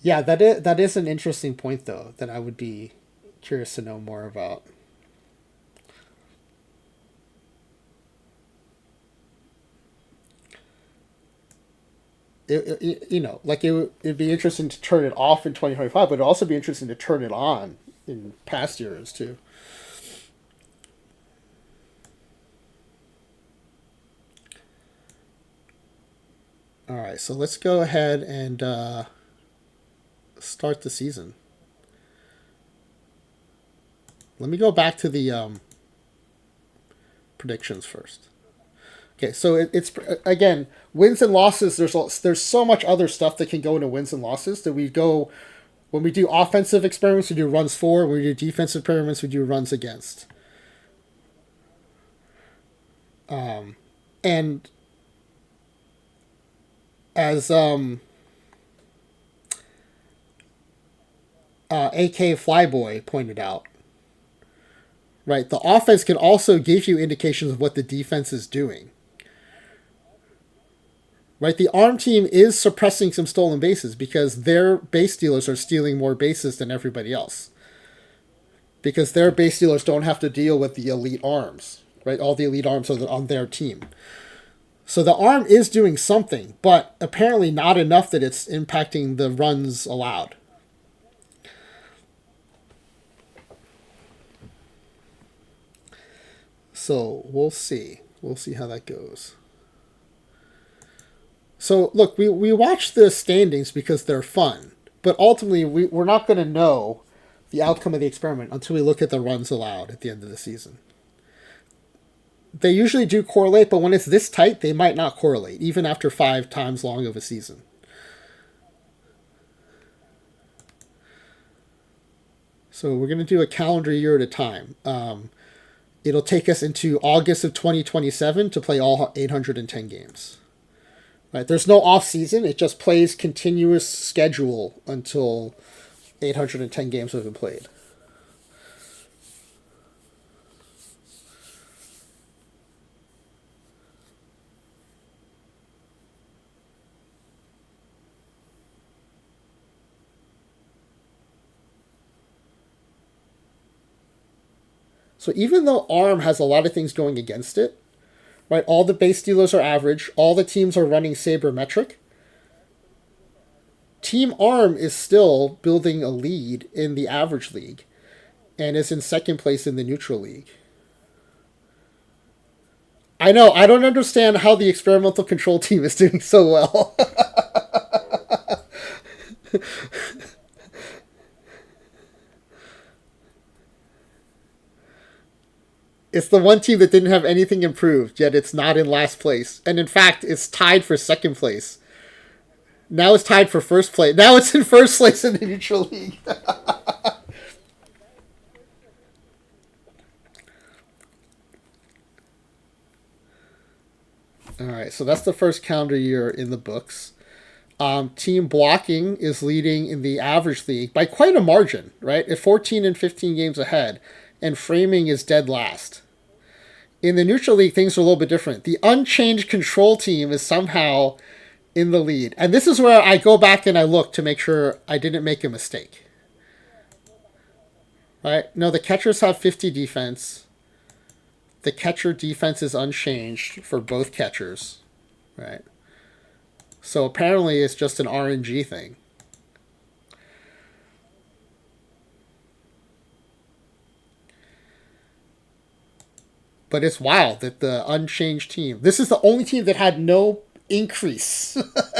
Yeah, that is an interesting point, though, that I would be curious to know more about. Like it'd be interesting to turn it off in 2025, but it'd also be interesting to turn it on in past years too. All right, so let's go ahead and start the season. Let me go back to the predictions first. Okay, so it's again wins and losses. There's so much other stuff that can go into wins and losses that we go when we do offensive experiments. We do runs for. When we do defensive experiments, we do runs against. And as AK Flyboy pointed out, right, the offense can also give you indications of what the defense is doing. Right, the ARM team is suppressing some stolen bases because their base stealers are stealing more bases than everybody else. Because their base stealers don't have to deal with the elite arms, right? All the elite arms are on their team. So the ARM is doing something, but apparently not enough that it's impacting the runs allowed. So we'll see. We'll see how that goes. So look, we watch the standings because they're fun, but ultimately we're not going to know the outcome of the experiment until we look at the runs allowed at the end of the season. They usually do correlate, but when it's this tight, they might not correlate, even after 5 times long of a season. So we're going to do a calendar year at a time. It'll take us into August of 2027 to play all 810 games. Right, there's no off season. It just plays continuous schedule until 810 games have been played. So even though ARM has a lot of things going against it, right? All the base dealers are average. All the teams are running sabermetric. Team ARM is still building a lead in the average league. and is in second place in the neutral league. I know. I don't understand how the experimental control team is doing so well. It's the one team that didn't have anything improved, yet it's not in last place. And in fact, it's tied for second place. Now it's tied for first place. Now it's in first place in the neutral league. All right, so that's the first calendar year in the books. Team blocking is leading in the average league by quite a margin, right? At 14 and 15 games ahead, and framing is dead last. In the neutral league, things are a little bit different. The unchanged control team is somehow in the lead. And this is where I go back and I look to make sure I didn't make a mistake. Right? No, the catchers have 50 defense. The catcher defense is unchanged for both catchers. Right? So apparently it's just an RNG thing. But it's wild that the unchanged team, this is the only team that had no increase.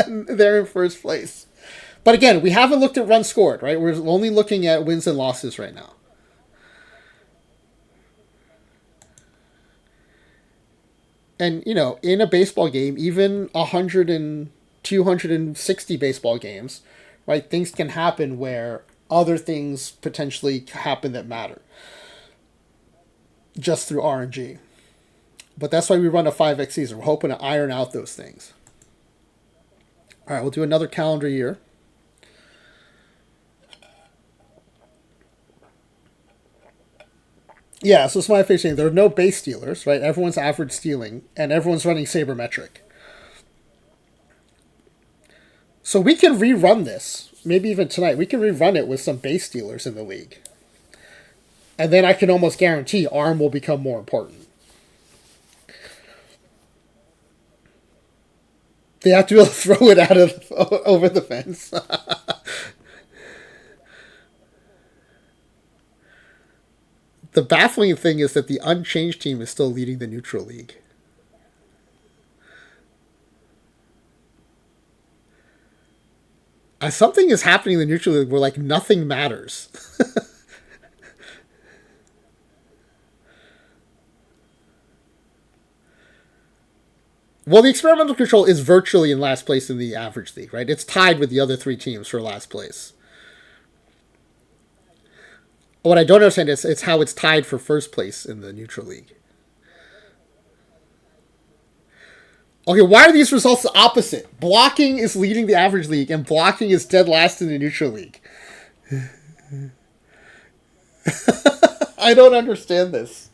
They're in first place. But again, we haven't looked at runs scored, right? We're only looking at wins and losses right now. And, you know, in a baseball game, even 100 and 260 baseball games, right, things can happen where other things potentially happen that matter just through RNG. But that's why we run a 5x season. We're hoping to iron out those things. All right, we'll do another calendar year. Yeah, so it's my favorite thing. There are no base stealers, right? Everyone's average stealing, and everyone's running sabermetric. So we can rerun this. Maybe even tonight. We can rerun it with some base stealers in the league. And then I can almost guarantee arm will become more important. They have to be able to throw it out of over the fence. The baffling thing is that the unchanged team is still leading the neutral league. Something is happening in the neutral league where like nothing matters. Well, the experimental control is virtually in last place in the average league, right? It's tied with the other three teams for last place. What I don't understand is it's how it's tied for first place in the neutral league. Okay, why are these results the opposite? Blocking is leading the average league, and blocking is dead last in the neutral league. I don't understand this.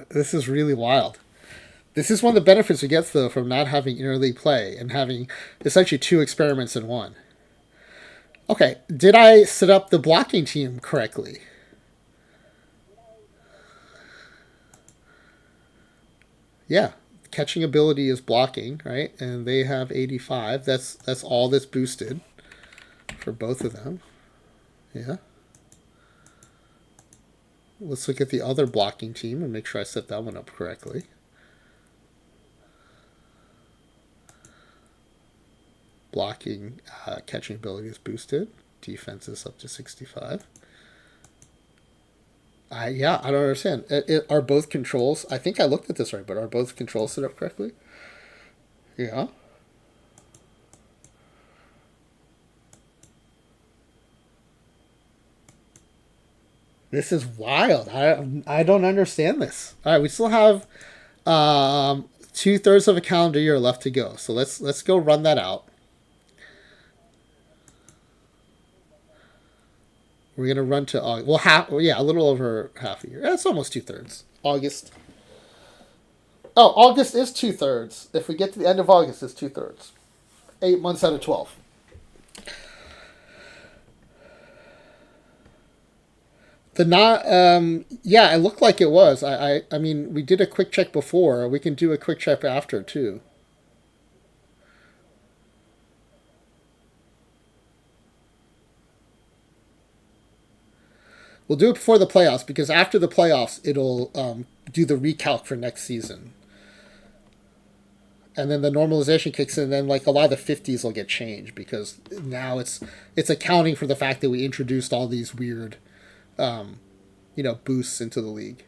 This is really wild. This is one of the benefits we get, though, from not having interleague play and having essentially two experiments in one. Okay, did I set up the blocking team correctly? Yeah, catching ability is blocking, right? And they have 85. That's all that's boosted for both of them. Yeah. Let's look at the other blocking team and make sure I set that one up correctly. Blocking, catching ability is boosted. Defense is up to 65. I don't understand. Are both controls? I think I looked at this right, but are both controls set up correctly? Yeah. This is wild. I don't understand this. All right, we still have 2/3 of a calendar year left to go. So let's go run that out. We're gonna run to August. Well, a little over half a year. That's almost 2/3. August. Oh, August is 2/3. If we get to the end of August, it's 2/3. 8 months out of 12. The not yeah, it looked like it was. I mean, we did a quick check before. We can do a quick check after too. We'll do it before the playoffs because after the playoffs, it'll do the recalc for next season, and then the normalization kicks in. And then like a lot of the 50s will get changed because now it's accounting for the fact that we introduced all these weird, boosts into the league.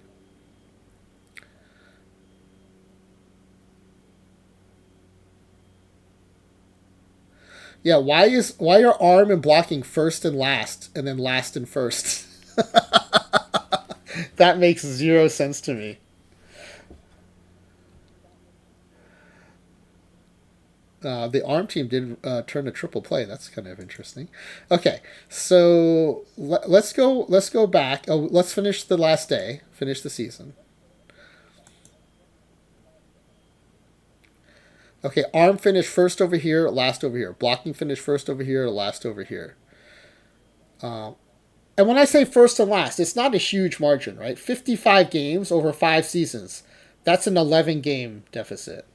Yeah, why are arm and blocking first and last, and then last and first? That makes zero sense to me. The arm team did turn a triple play. That's kind of interesting. Okay, so let's go. Let's go back. Oh, let's finish the last day. Finish the season. Okay, arm finished first over here, last over here. Blocking finished first over here, last over here. And when I say first and last, it's not a huge margin, right? 55 games over 5 seasons. That's an 11 game deficit.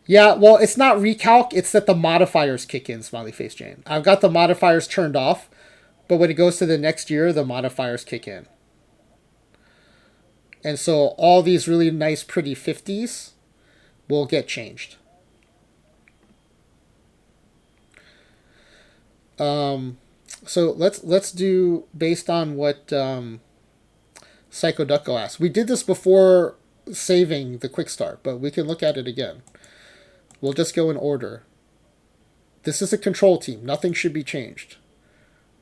Yeah, well, it's not recalc. It's that the modifiers kick in, Smiley Face Jane. I've got the modifiers turned off, but when it goes to the next year, the modifiers kick in. And so all these really nice, pretty 50s will get changed. So let's do based on what Psycho Ducko asked. We did this before saving the quick start, but we can look at it again. We'll just go in order. This is a control team. Nothing should be changed.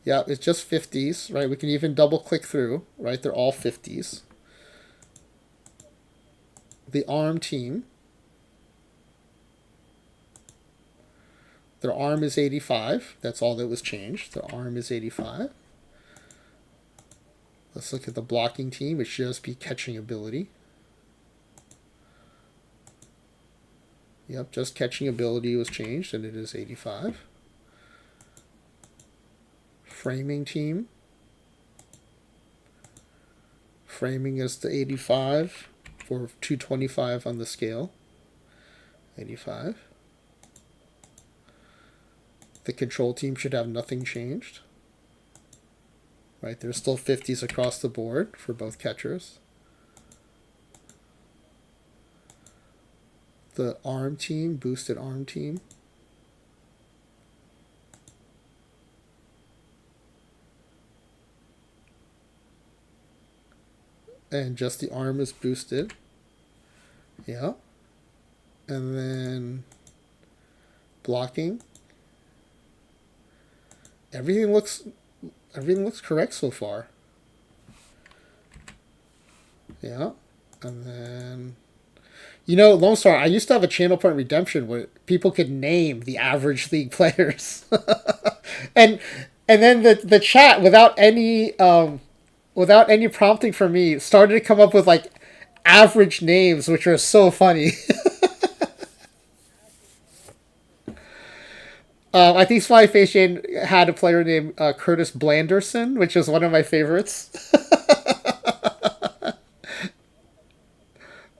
Yeah, it's just 50s, right? We can even double click through, right? They're all 50s. The arm team. Their arm is 85. That's all that was changed. Their arm is 85. Let's look at the blocking team. It should just be catching ability. Yep, just catching ability was changed, and it is 85. Framing team. Framing is the 85 for 225 on the scale. 85. The control team should have nothing changed. Right, there's still 50s across the board for both catchers. The arm team, boosted arm team. And just the arm is boosted. Yeah. And then blocking. Everything looks correct so far. Yeah. And then Lone Star, I used to have a Channel Point Redemption where people could name the average league players. and then the chat without any prompting from me started to come up with like average names, which are so funny. I think Smiley Face Jane had a player named Curtis Blanderson, which is one of my favorites.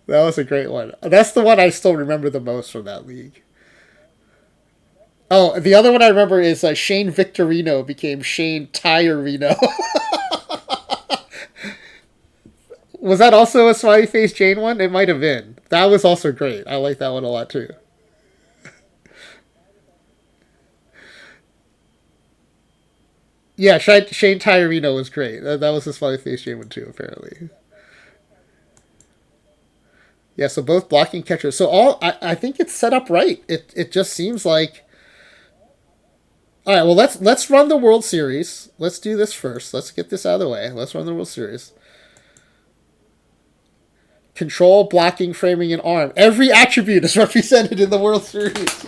That was a great one. That's the one I still remember the most from that league. Oh, the other one I remember is Shane Victorino became Shane Tyrino. Was that also a Smiley Face Jane one? It might have been. That was also great. I like that one a lot too. Yeah, Shane Tyrino was great. That was a Smiley Face Jane one too, apparently. Yeah, so both blocking catchers. So I think it's set up right. It just seems like all right. Well, let's run the World Series. Let's do this first. Let's get this out of the way. Let's run the World Series. Control, blocking, framing, and arm. Every attribute is represented in the World Series.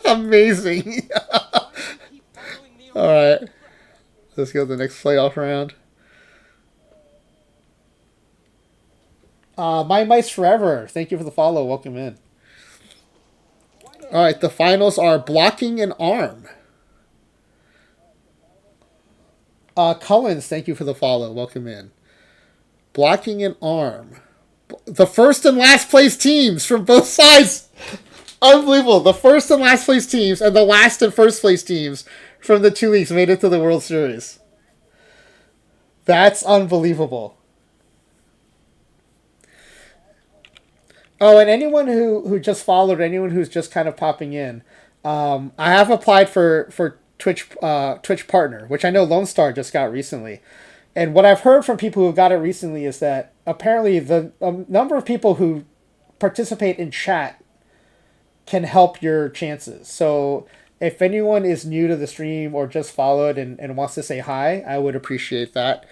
Amazing. All right. Let's go to the next playoff round. My Mice Forever. Thank you for the follow. Welcome in. All right. The finals are blocking and arm. Collins, thank you for the follow. Welcome in. Blocking an arm. The first and last place teams from both sides. Unbelievable. The first and last place teams and the last and first place teams from the two leagues made it to the World Series. That's unbelievable. Oh, and anyone who just followed, anyone who's just kind of popping in, I have applied for Twitch partner, which I know Lone Star just got recently. And what I've heard from people who got it recently is that apparently the number of people who participate in chat can help your chances. So if anyone is new to the stream or just followed and wants to say hi, I would appreciate that.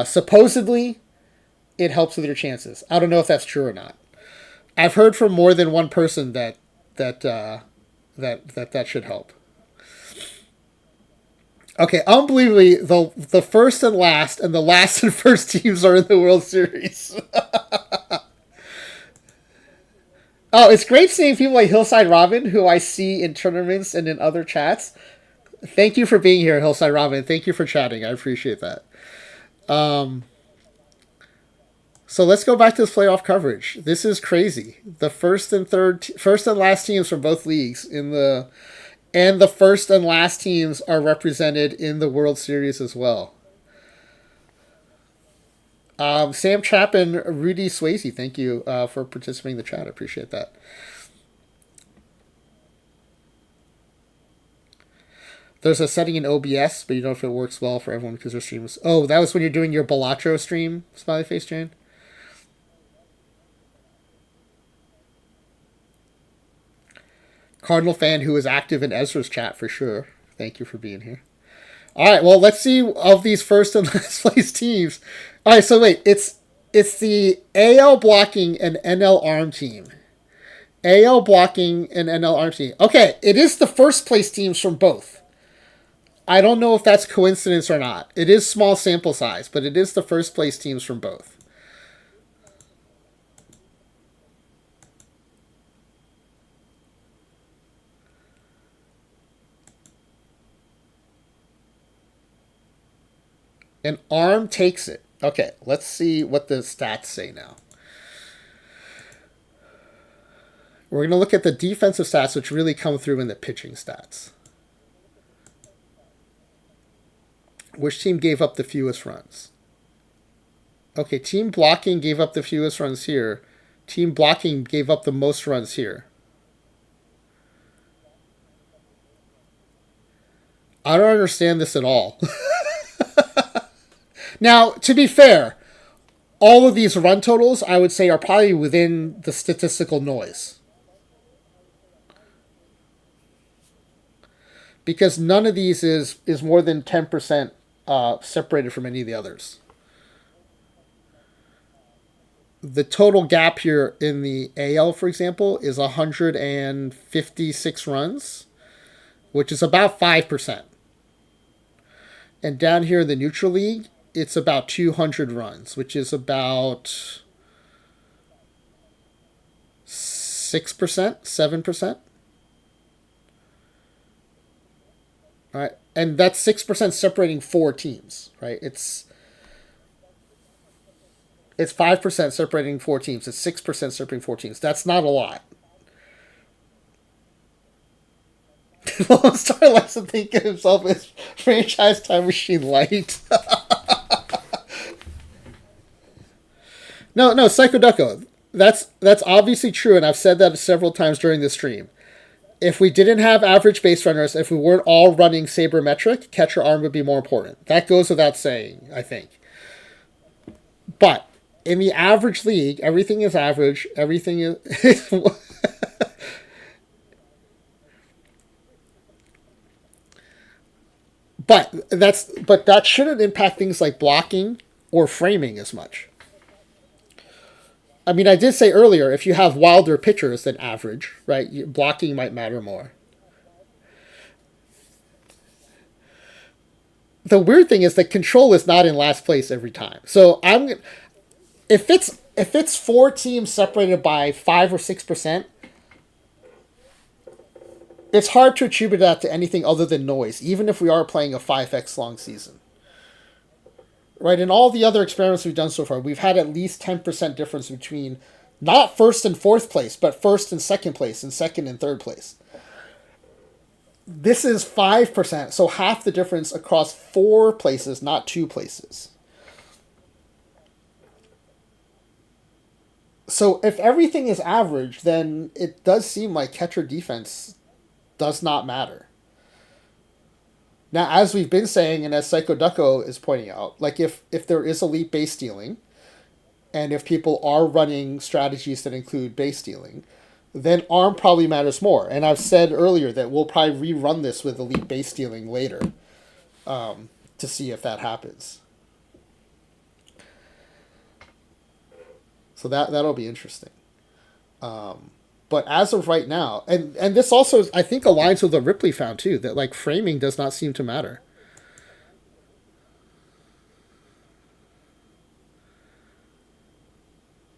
Supposedly, it helps with your chances. I don't know if that's true or not. I've heard from more than one person that should help. Okay, unbelievably, the first and the last and first teams are in the World Series. Oh, it's great seeing people like Hillside Robin, who I see in tournaments and in other chats. Thank you for being here, Hillside Robin. Thank you for chatting. I appreciate that. So let's go back to this playoff coverage. This is crazy. The first and last teams from both leagues and the first and last teams are represented in the World Series as well. Sam Chapin, Rudy Swayze, thank you for participating in the chat. I appreciate that. There's a setting in OBS, but you don't know if it works well for everyone because their streams. Oh, that was when you're doing your Balatro stream, Smiley Face Jane? Cardinal fan who is active in Ezra's chat for sure. Thank you for being here. All right, well, let's see of these first and last place teams. All right, so wait, it's the AL blocking and NL arm team. AL blocking and NL arm team. Okay, it is the first place teams from both. I don't know if that's coincidence or not. It is small sample size, but it is the first place teams from both. And arm takes it. Okay, let's see what the stats say now. We're going to look at the defensive stats, which really come through in the pitching stats. Which team gave up the fewest runs? Okay, team blocking gave up the fewest runs here. Team blocking gave up the most runs here. I don't understand this at all. Now, to be fair, all of these run totals, I would say, are probably within the statistical noise. Because none of these is more than 10% separated from any of the others. The total gap here in the AL, for example, is 156 runs, which is about 5%. And down here in the neutral league, it's about 200 runs, which is about 6%, 7%. All right, and that's 6% separating four teams, right? It's 5% separating four teams. It's 6% separating four teams. That's not a lot. Lone Star likes to think of himself as franchise time machine light. No, Psycho Ducko. That's obviously true, and I've said that several times during the stream. If we didn't have average base runners, if we weren't all running sabermetric, catcher arm would be more important. That goes without saying, I think. But in the average league, everything is average. Everything is. But that shouldn't impact things like blocking or framing as much. I mean, I did say earlier, if you have wilder pitchers than average, right, blocking might matter more. The weird thing is that control is not in last place every time. So if it's four teams separated by 5 or 6%, it's hard to attribute that to anything other than noise, even if we are playing a 5x long season. right? In all the other experiments we've done so far, we've had at least 10% difference between not first and fourth place, but first and second place and second and third place. This is 5%, so half the difference across 4 places, not 2 places. So if everything is average, then it does seem like catcher defense does not matter. Now, as we've been saying, and as Psycho Ducko is pointing out, like if there is elite base stealing, and if people are running strategies that include base stealing, then arm probably matters more. And I've said earlier that we'll probably rerun this with elite base stealing later to see if that happens. So that'll be interesting. But as of right now, and this also I think aligns with what Ripley found too, that like framing does not seem to matter.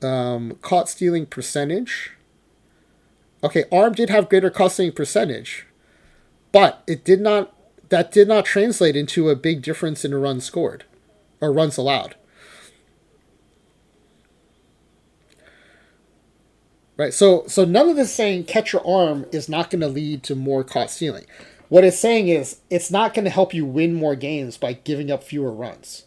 Caught stealing percentage. Okay, arm did have greater caught stealing percentage, but it did not. That did not translate into a big difference in runs scored, or runs allowed. Right. So none of this is saying catch your arm is not going to lead to more caught stealing. What it's saying is it's not going to help you win more games by giving up fewer runs.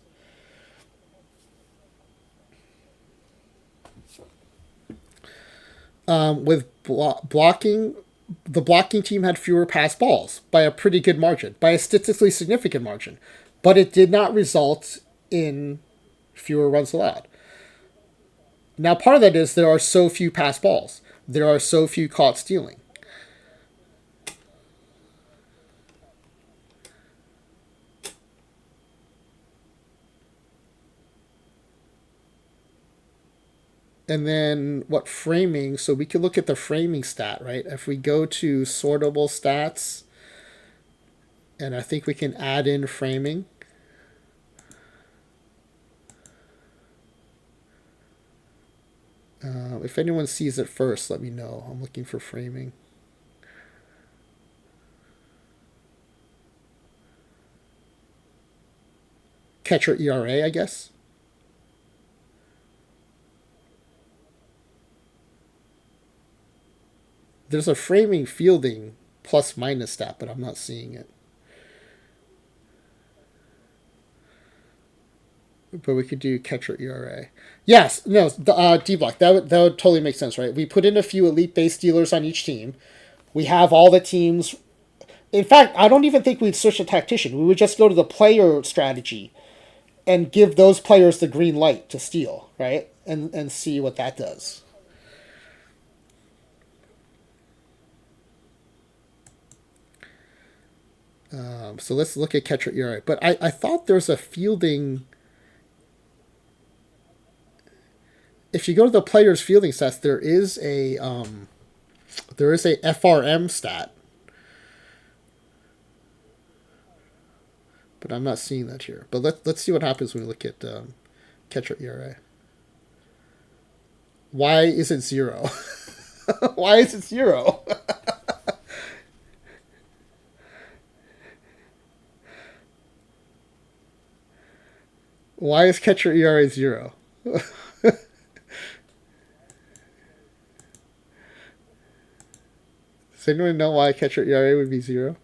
With blocking, the blocking team had fewer pass balls by a pretty good margin, by a statistically significant margin, but it did not result in fewer runs allowed. Now, part of that is there are so few pass balls. There are so few caught stealing. And then what framing? So we could look at the framing stat, right? If we go to sortable stats, and I think we can add in framing. If anyone sees it first, let me know. I'm looking for framing. Catcher ERA, I guess. There's a framing fielding plus minus stat, but I'm not seeing it. But we could do catcher ERA. Yes, no, the D block. That would totally make sense, right? We put in a few elite base dealers on each team. We have all the teams. In fact, I don't even think we'd switch a tactician. We would just go to the player strategy and give those players the green light to steal, right? And see what that does. So let's look at catcher ERA. But I thought there's a fielding. If you go to the player's fielding stats, there is a FRM stat, but I'm not seeing that here. But let's see what happens when we look at catcher ERA. Why is it 0? Why is it 0? Why is catcher ERA 0? Does anyone know why catcher ERA would be 0?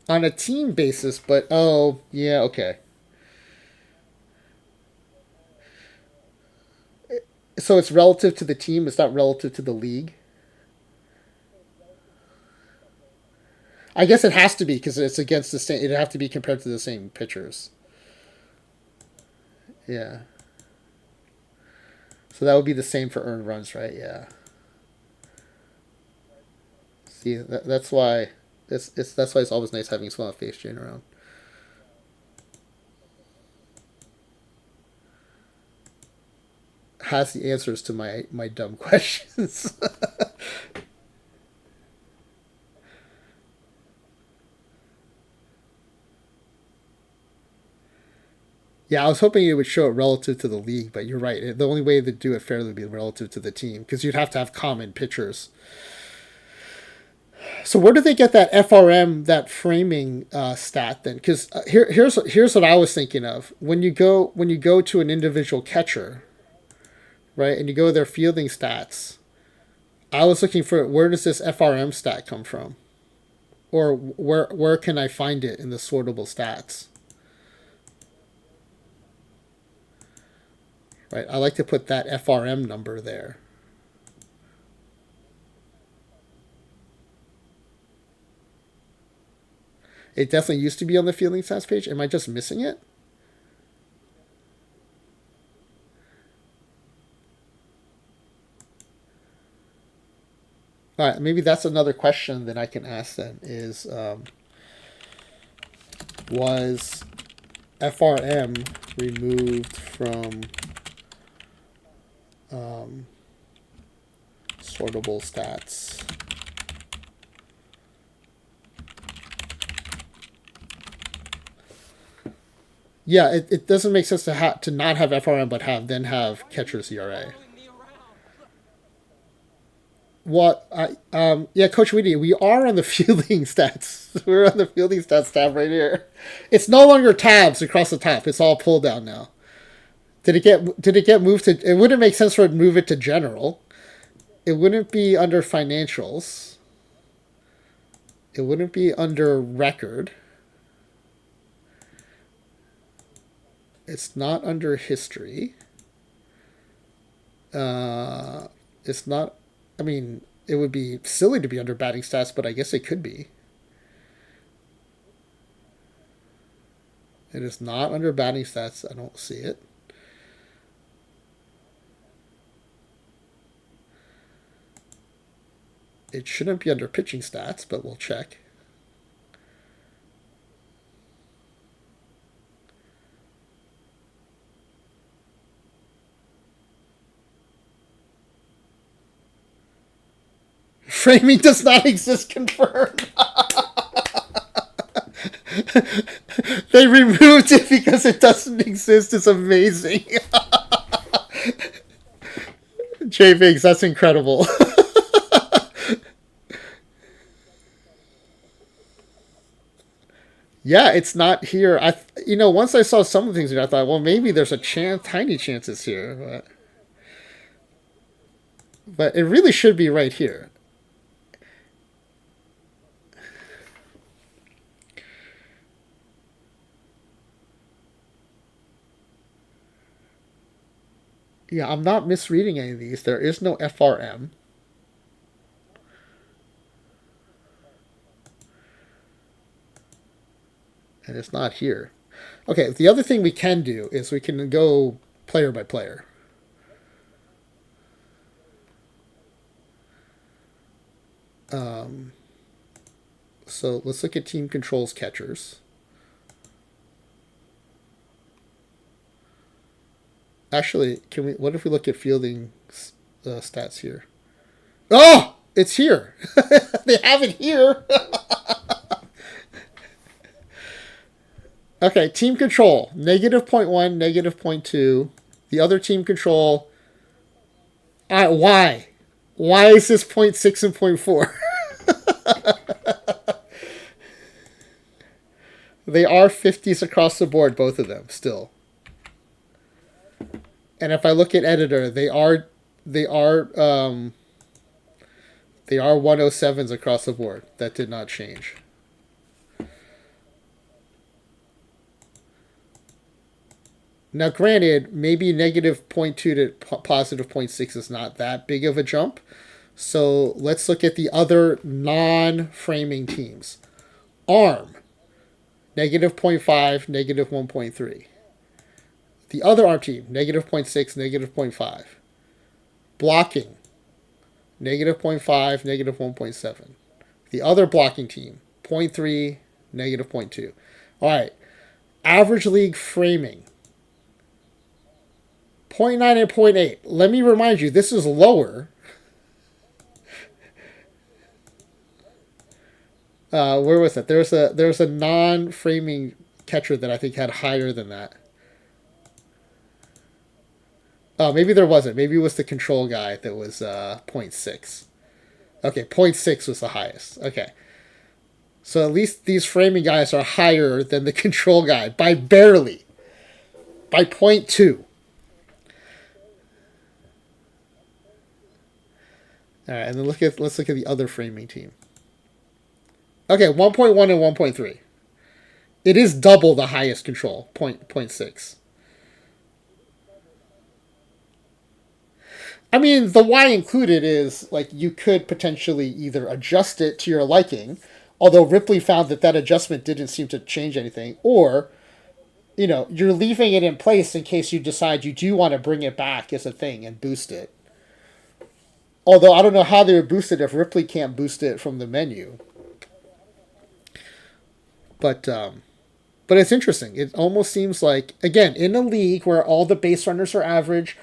On a team basis, but oh, yeah, okay. So it's relative to the team, it's not relative to the league. I guess it has to be because it's against the same. It'd have to be compared to the same pitchers. Yeah. So that would be the same for earned runs, right? Yeah. See, that's why that's why it's always nice having Small Face Jane around. Has the answers to my dumb questions. Yeah, I was hoping it would show it relative to the league, but you're right. The only way to do it fairly would be relative to the team because you'd have to have common pitchers. So where did they get that FRM, that framing stat then? Because here's what I was thinking of. When you go to an individual catcher, right, and you go to their fielding stats, I was looking for where does this FRM stat come from, or where can I find it in the sortable stats? Right, I like to put that FRM number there. It definitely used to be on the fielding stats page. Am I just missing it? All right, maybe that's another question that I can ask then is was FRM removed from sortable stats? Yeah, it doesn't make sense to not have FRM but have catcher's ERA. What yeah, Coach Weedy, we are on the fielding stats. We're on the fielding stats tab right here. It's no longer tabs across the top. It's all pull down now. Did it get moved to? It wouldn't make sense for it to move it to general. It wouldn't be under financials. It wouldn't be under record. It's not under history. It's not. I mean, it would be silly to be under batting stats, but I guess it could be. It is not under batting stats. I don't see it. It shouldn't be under pitching stats, but we'll check. Framing does not exist, confirmed. They removed it because it doesn't exist. It's amazing. J Biggs, that's incredible. Yeah, it's not here. Once I saw some of the things here, I thought, well, maybe there's a chance, tiny chances here, but it really should be right here. Yeah, I'm not misreading any of these. There is no FRM, and it's not here. Okay, the other thing we can do is we can go player by player. So let's look at team controls catchers. Actually, can we? What if we look at fielding stats here? Oh, it's here. They have it here. Okay, team control negative 0.1, negative 0.2. The other team control. Why? Why is this 0.6 and 0.4? They are 50s across the board, both of them, still. And if I look at editor, they are 107s across the board. That did not change. Now, granted, maybe negative zero point 0.2 to positive 0.6 is not that big of a jump. So let's look at the other non-framing teams. Arm, negative 0.5, negative 1.3. The other arm team, negative 0.6, negative 0.5. Blocking, negative 0.5, negative 1.7. The other blocking team, 0.3, negative 0.2. All right, average league framing, 0.9 and 0.8. Let me remind you, this is lower. Where was that? There's a non-framing catcher that I think had higher than that. Oh, maybe there wasn't. Maybe it was the control guy that was zero point 0.6. Okay, zero point 0.6 was the highest. Okay. So at least these framing guys are higher than the control guy by barely, by zero point 0.2. All right, and then let's look at the other framing team. Okay, 1.1 and 1.3. It is double the highest control, 0.6. I mean, the Y included is like you could potentially either adjust it to your liking, although Ripley found that that adjustment didn't seem to change anything, or you're leaving it in place in case you decide you do want to bring it back as a thing and boost it. Although I don't know how they would boost it if Ripley can't boost it from the menu. But it's interesting. It almost seems like, again, in a league where all the base runners are average,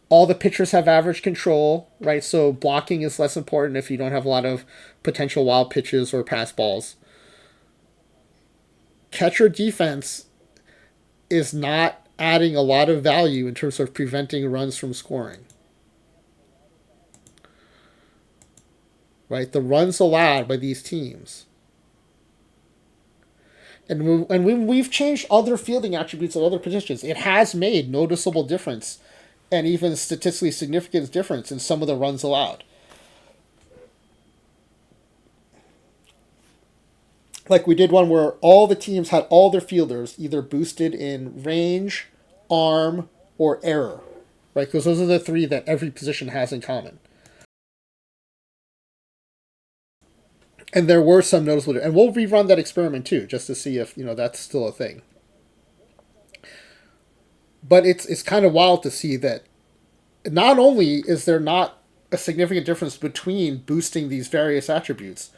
all the pitchers have average control, right? So blocking is less important if you don't have a lot of potential wild pitches or pass balls. Catcher defense is not adding a lot of value in terms of preventing runs from scoring. Right? The runs allowed by these teams. And when we've changed other fielding attributes of other positions, it has made noticeable difference and even statistically significant difference in some of the runs allowed. Like we did one where all the teams had all their fielders either boosted in range, arm, or error, right? Because those are the three that every position has in common. And there were some noticeable, and we'll rerun that experiment too, just to see if that's still a thing. But it's kind of wild to see that not only is there not a significant difference between boosting these various attributes,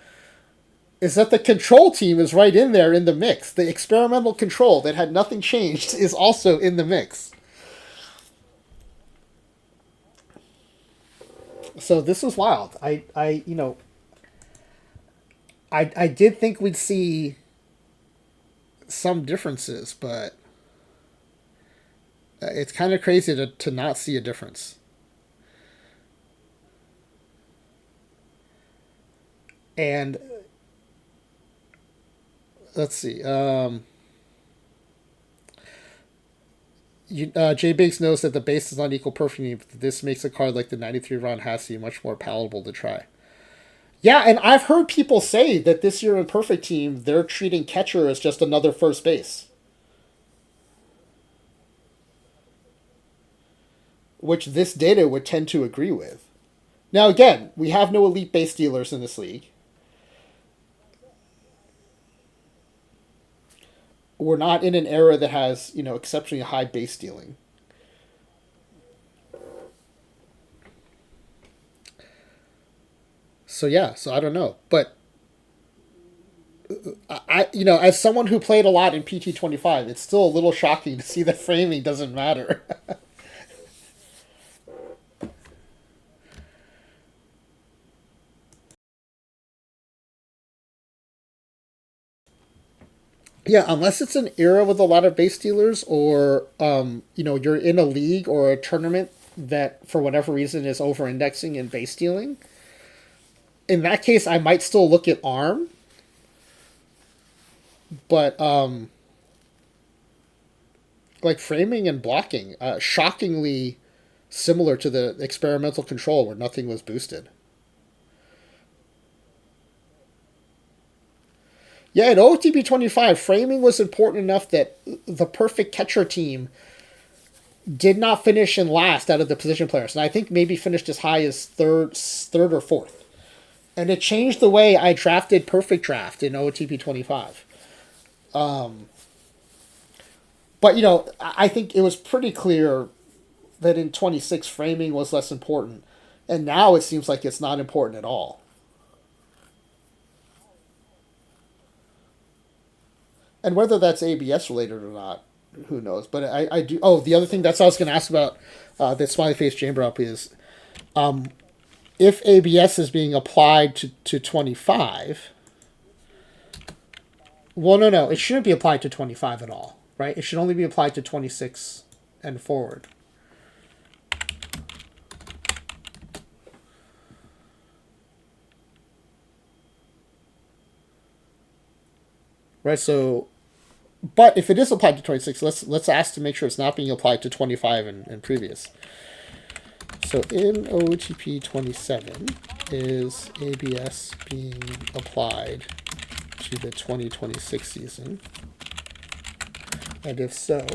is that the control team is right in there in the mix. The experimental control that had nothing changed is also in the mix. So this was wild. I did think we'd see some differences, but it's kind of crazy to not see a difference. And let's see. Jay Biggs knows that the base is not equal perfectly. This makes a card like the 93 Ron Hassey much more palatable to try. Yeah, and I've heard people say that this year in Perfect Team, they're treating catcher as just another first base. Which this data would tend to agree with. Now, again, we have no elite base dealers in this league. We're not in an era that has, exceptionally high base stealing. So yeah, so I don't know, but as someone who played a lot in PT25, it's still a little shocking to see that framing doesn't matter. Yeah, unless it's an era with a lot of base stealers, or you're in a league or a tournament that for whatever reason is over indexing in base stealing. In that case, I might still look at arm, but like framing and blocking, shockingly similar to the experimental control where nothing was boosted. Yeah, in OOTP27, framing was important enough that the perfect catcher team did not finish in last out of the position players, and I think maybe finished as high as third or fourth. And it changed the way I drafted perfect draft in OOTP25. But I think it was pretty clear that in 26 framing was less important, and now it seems like it's not important at all. And whether that's ABS related or not, who knows? But I do. Oh, the other thing that's what I was going to ask about that Smiley Face Chamber up is if ABS is being applied to 25. Well, no, it shouldn't be applied to 25 at all, right? It should only be applied to 26 and forward. right? So, but if it is applied to 26, let's ask to make sure it's not being applied to 25 and previous. So in OOTP27, is ABS being applied to the 2026 season? And if so,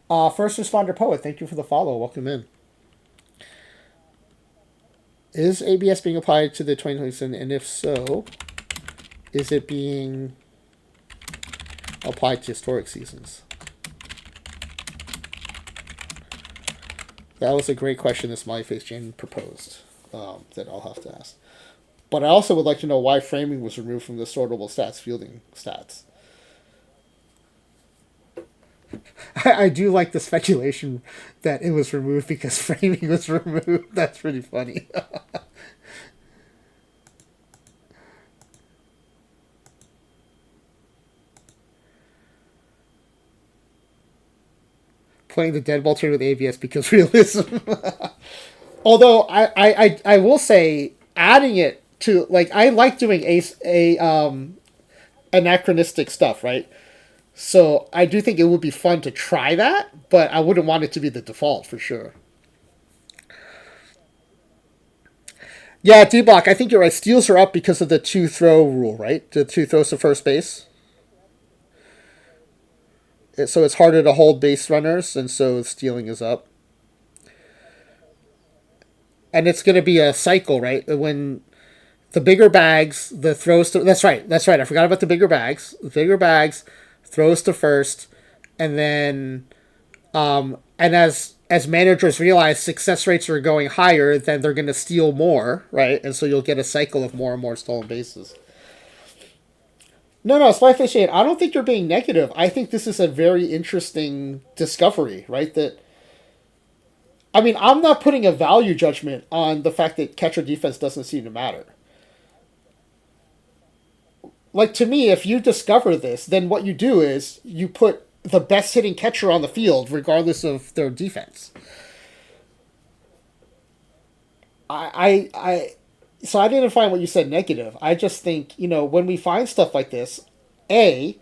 first responder poet, thank you for the follow. Welcome in. Is ABS being applied to the 2027? And if so, is it being applied to historic seasons? That was a great question that Smiley Face Jane proposed, that I'll have to ask. But I also would like to know why framing was removed from the sortable stats fielding stats. I do like the speculation that it was removed because framing was removed. That's pretty funny. Playing the dead ball turn with ABS because realism. Although I will say adding it to, like, I like doing anachronistic stuff, right? So I do think it would be fun to try that, but I wouldn't want it to be the default for sure. Yeah, D block. I think you're right. Steals are up because of the two throw rule, right? The two throws to first base. So it's harder to hold base runners, and so stealing is up. And it's going to be a cycle, right? When the bigger bags, the throws to. That's right. That's right. I forgot about the bigger bags. The bigger bags, throws to first, and then, and as managers realize success rates are going higher, then they're going to steal more, right? And so you'll get a cycle of more and more stolen bases. No, no, Spyfish 8, I don't think you're being negative. I think this is a very interesting discovery, right? That, I mean, I'm not putting a value judgment on the fact that catcher defense doesn't seem to matter. Like, to me, if you discover this, then what you do is you put the best hitting catcher on the field, regardless of their defense. I so I didn't find what you said negative. I just think, when we find stuff like this, A,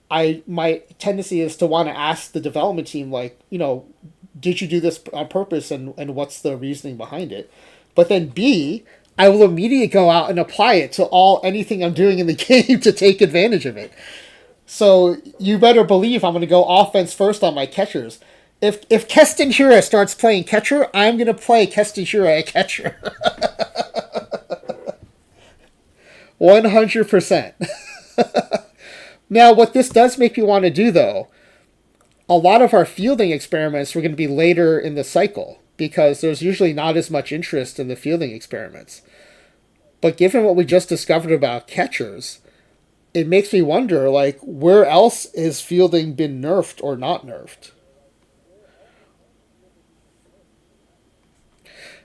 my tendency is to want to ask the development team, like, did you do this on purpose, and what's the reasoning behind it? But then B, I will immediately go out and apply it to anything I'm doing in the game to take advantage of it. So you better believe I'm going to go offense first on my catchers. If Keston Hira starts playing catcher, I'm going to play Keston Hira at catcher. 100%. Now, what this does make me want to do, though, a lot of our fielding experiments were going to be later in the cycle because there's usually not as much interest in the fielding experiments. But given what we just discovered about catchers, it makes me wonder, like, where else is fielding been nerfed or not nerfed?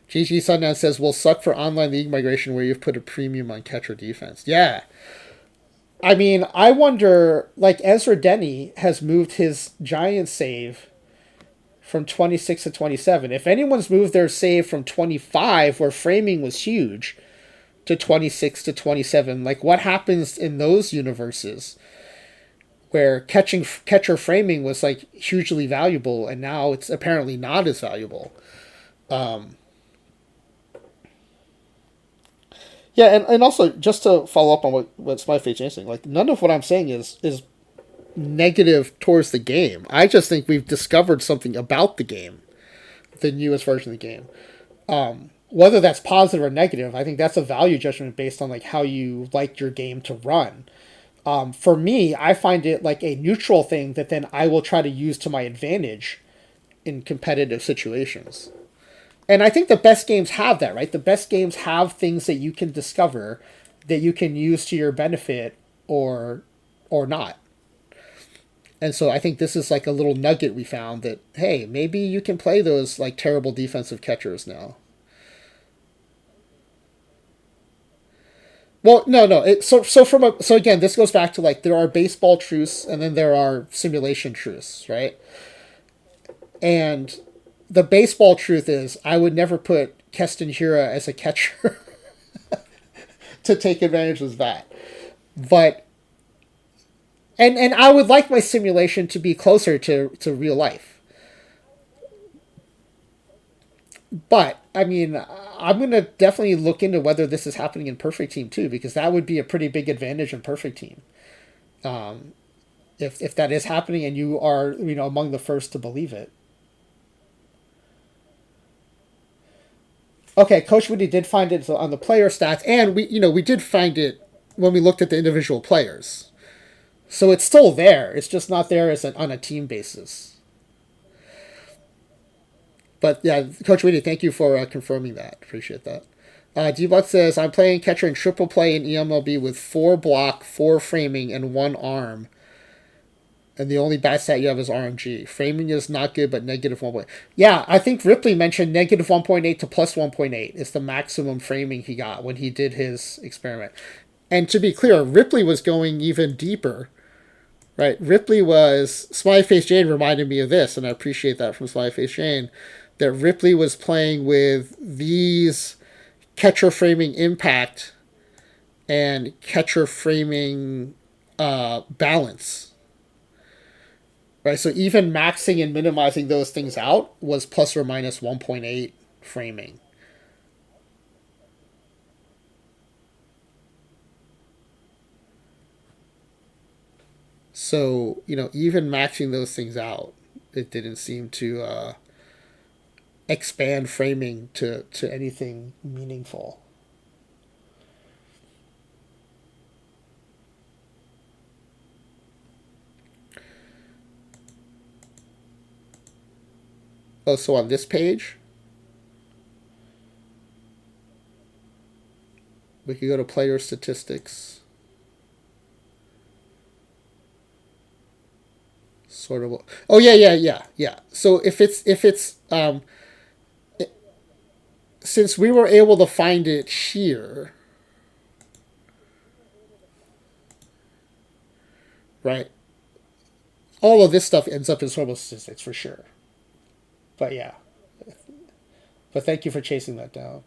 GG Sundown says, will suck for online league migration where you've put a premium on catcher defense. Yeah. I mean, I wonder, like, Ezra Denny has moved his giant save from 26 to 27. If anyone's moved their save from 25, where framing was huge, to 26 to 27, like, what happens in those universes where catcher framing was, like, hugely valuable, and now it's apparently not as valuable? Yeah, and also, just to follow up on what Spyface is saying, like, none of what I'm saying is negative towards the game. I just think we've discovered something about the game, the newest version of the game. Whether that's positive or negative, I think that's a value judgment based on, like, how you like your game to run. For me, I find it like a neutral thing that then I will try to use to my advantage in competitive situations. And I think the best games have that, right? The best games have things that you can discover that you can use to your benefit or not. And so I think this is like a little nugget we found that, hey, maybe you can play those, like, terrible defensive catchers now. Well, no. So again, this goes back to, like, there are baseball truths and then there are simulation truths, right? And the baseball truth is I would never put Keston Hira as a catcher to take advantage of that. But And I would like my simulation to be closer to real life. But I mean, I'm gonna definitely look into whether this is happening in Perfect Team too, because that would be a pretty big advantage in Perfect Team. If that is happening and you are among the first to believe it. Okay, Coach Woody did find it on the player stats, and we did find it when we looked at the individual players. So it's still there. It's just not there on a team basis. But yeah, Coach Woody, thank you for confirming that. Appreciate that. D-Buck says, I'm playing catcher in triple play in EMLB with 4 block, 4 framing, and 1 arm. And the only bat stat you have is RMG. Framing is not good, but negative 1. Yeah, I think Ripley mentioned negative 1.8 to plus 1.8 is the maximum framing he got when he did his experiment. And to be clear, Ripley was going even deeper, right? Ripley was... Smiley Face Jane reminded me of this, and I appreciate that from Smiley Face Jane, that Ripley was playing with these catcher framing impact and catcher framing balance. Right, so even maxing and minimizing those things out was plus or minus 1.8 framing. So, even maxing those things out, it didn't seem to expand framing to anything meaningful. Oh, so on this page, we could go to player statistics. Sort of. Oh yeah. So if it's since we were able to find it here, right? All of this stuff ends up in sortable statistics for sure. But yeah, but thank you for chasing that down.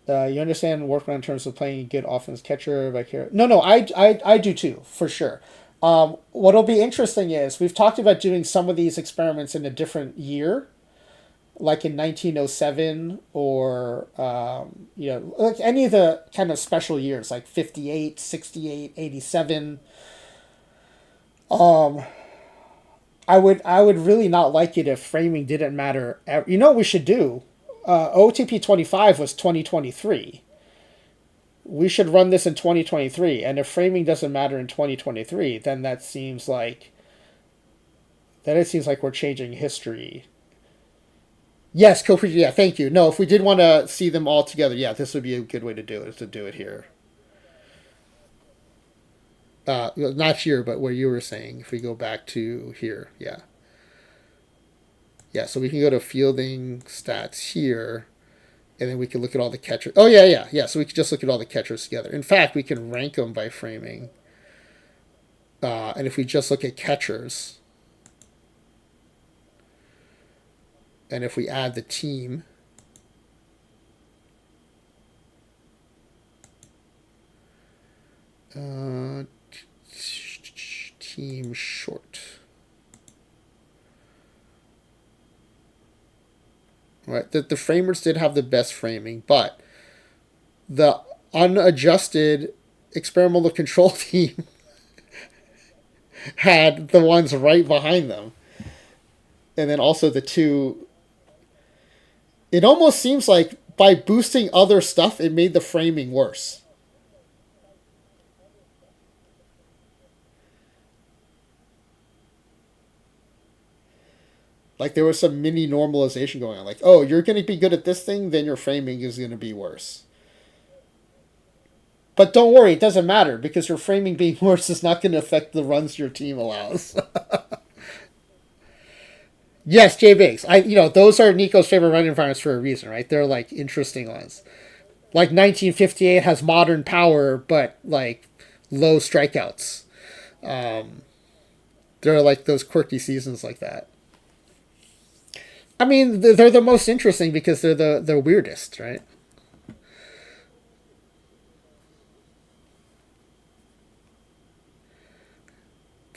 You understand workman in terms of playing a good offense catcher back here. No, I do too, for sure. What'll be interesting is we've talked about doing some of these experiments in a different year, like in 1907 or, like any of the kind of special years, like 58, 68, 87. I would really not like it if framing didn't matter. You know what we should do? OOTP25 was 2023. We should run this in 2023, and if framing doesn't matter in 2023, then it seems like we're changing history. Yes, yeah, thank you. No, if we did want to see them all together, yeah, this would be a good way to do it, is to do it here. Not here, but where you were saying, if we go back to here, yeah. Yeah, so we can go to fielding stats here, and then we can look at all the catchers. Oh, yeah. So we can just look at all the catchers together. In fact, we can rank them by framing. And if we just look at catchers, and if we add the team, team short. Right, the framers did have the best framing, but the unadjusted experimental control team had the ones right behind them. And then also the two. It almost seems like by boosting other stuff, it made the framing worse. Like there was some mini normalization going on. Like, oh, you're going to be good at this thing, then your framing is going to be worse. But don't worry, it doesn't matter because your framing being worse is not going to affect the runs your team allows. Yes, J Biggs. Those are Nico's favorite run environments for a reason, right? They're like interesting ones. Like 1958 has modern power, but like low strikeouts. They're like those quirky seasons like that. I mean, they're the most interesting because they're the weirdest, right?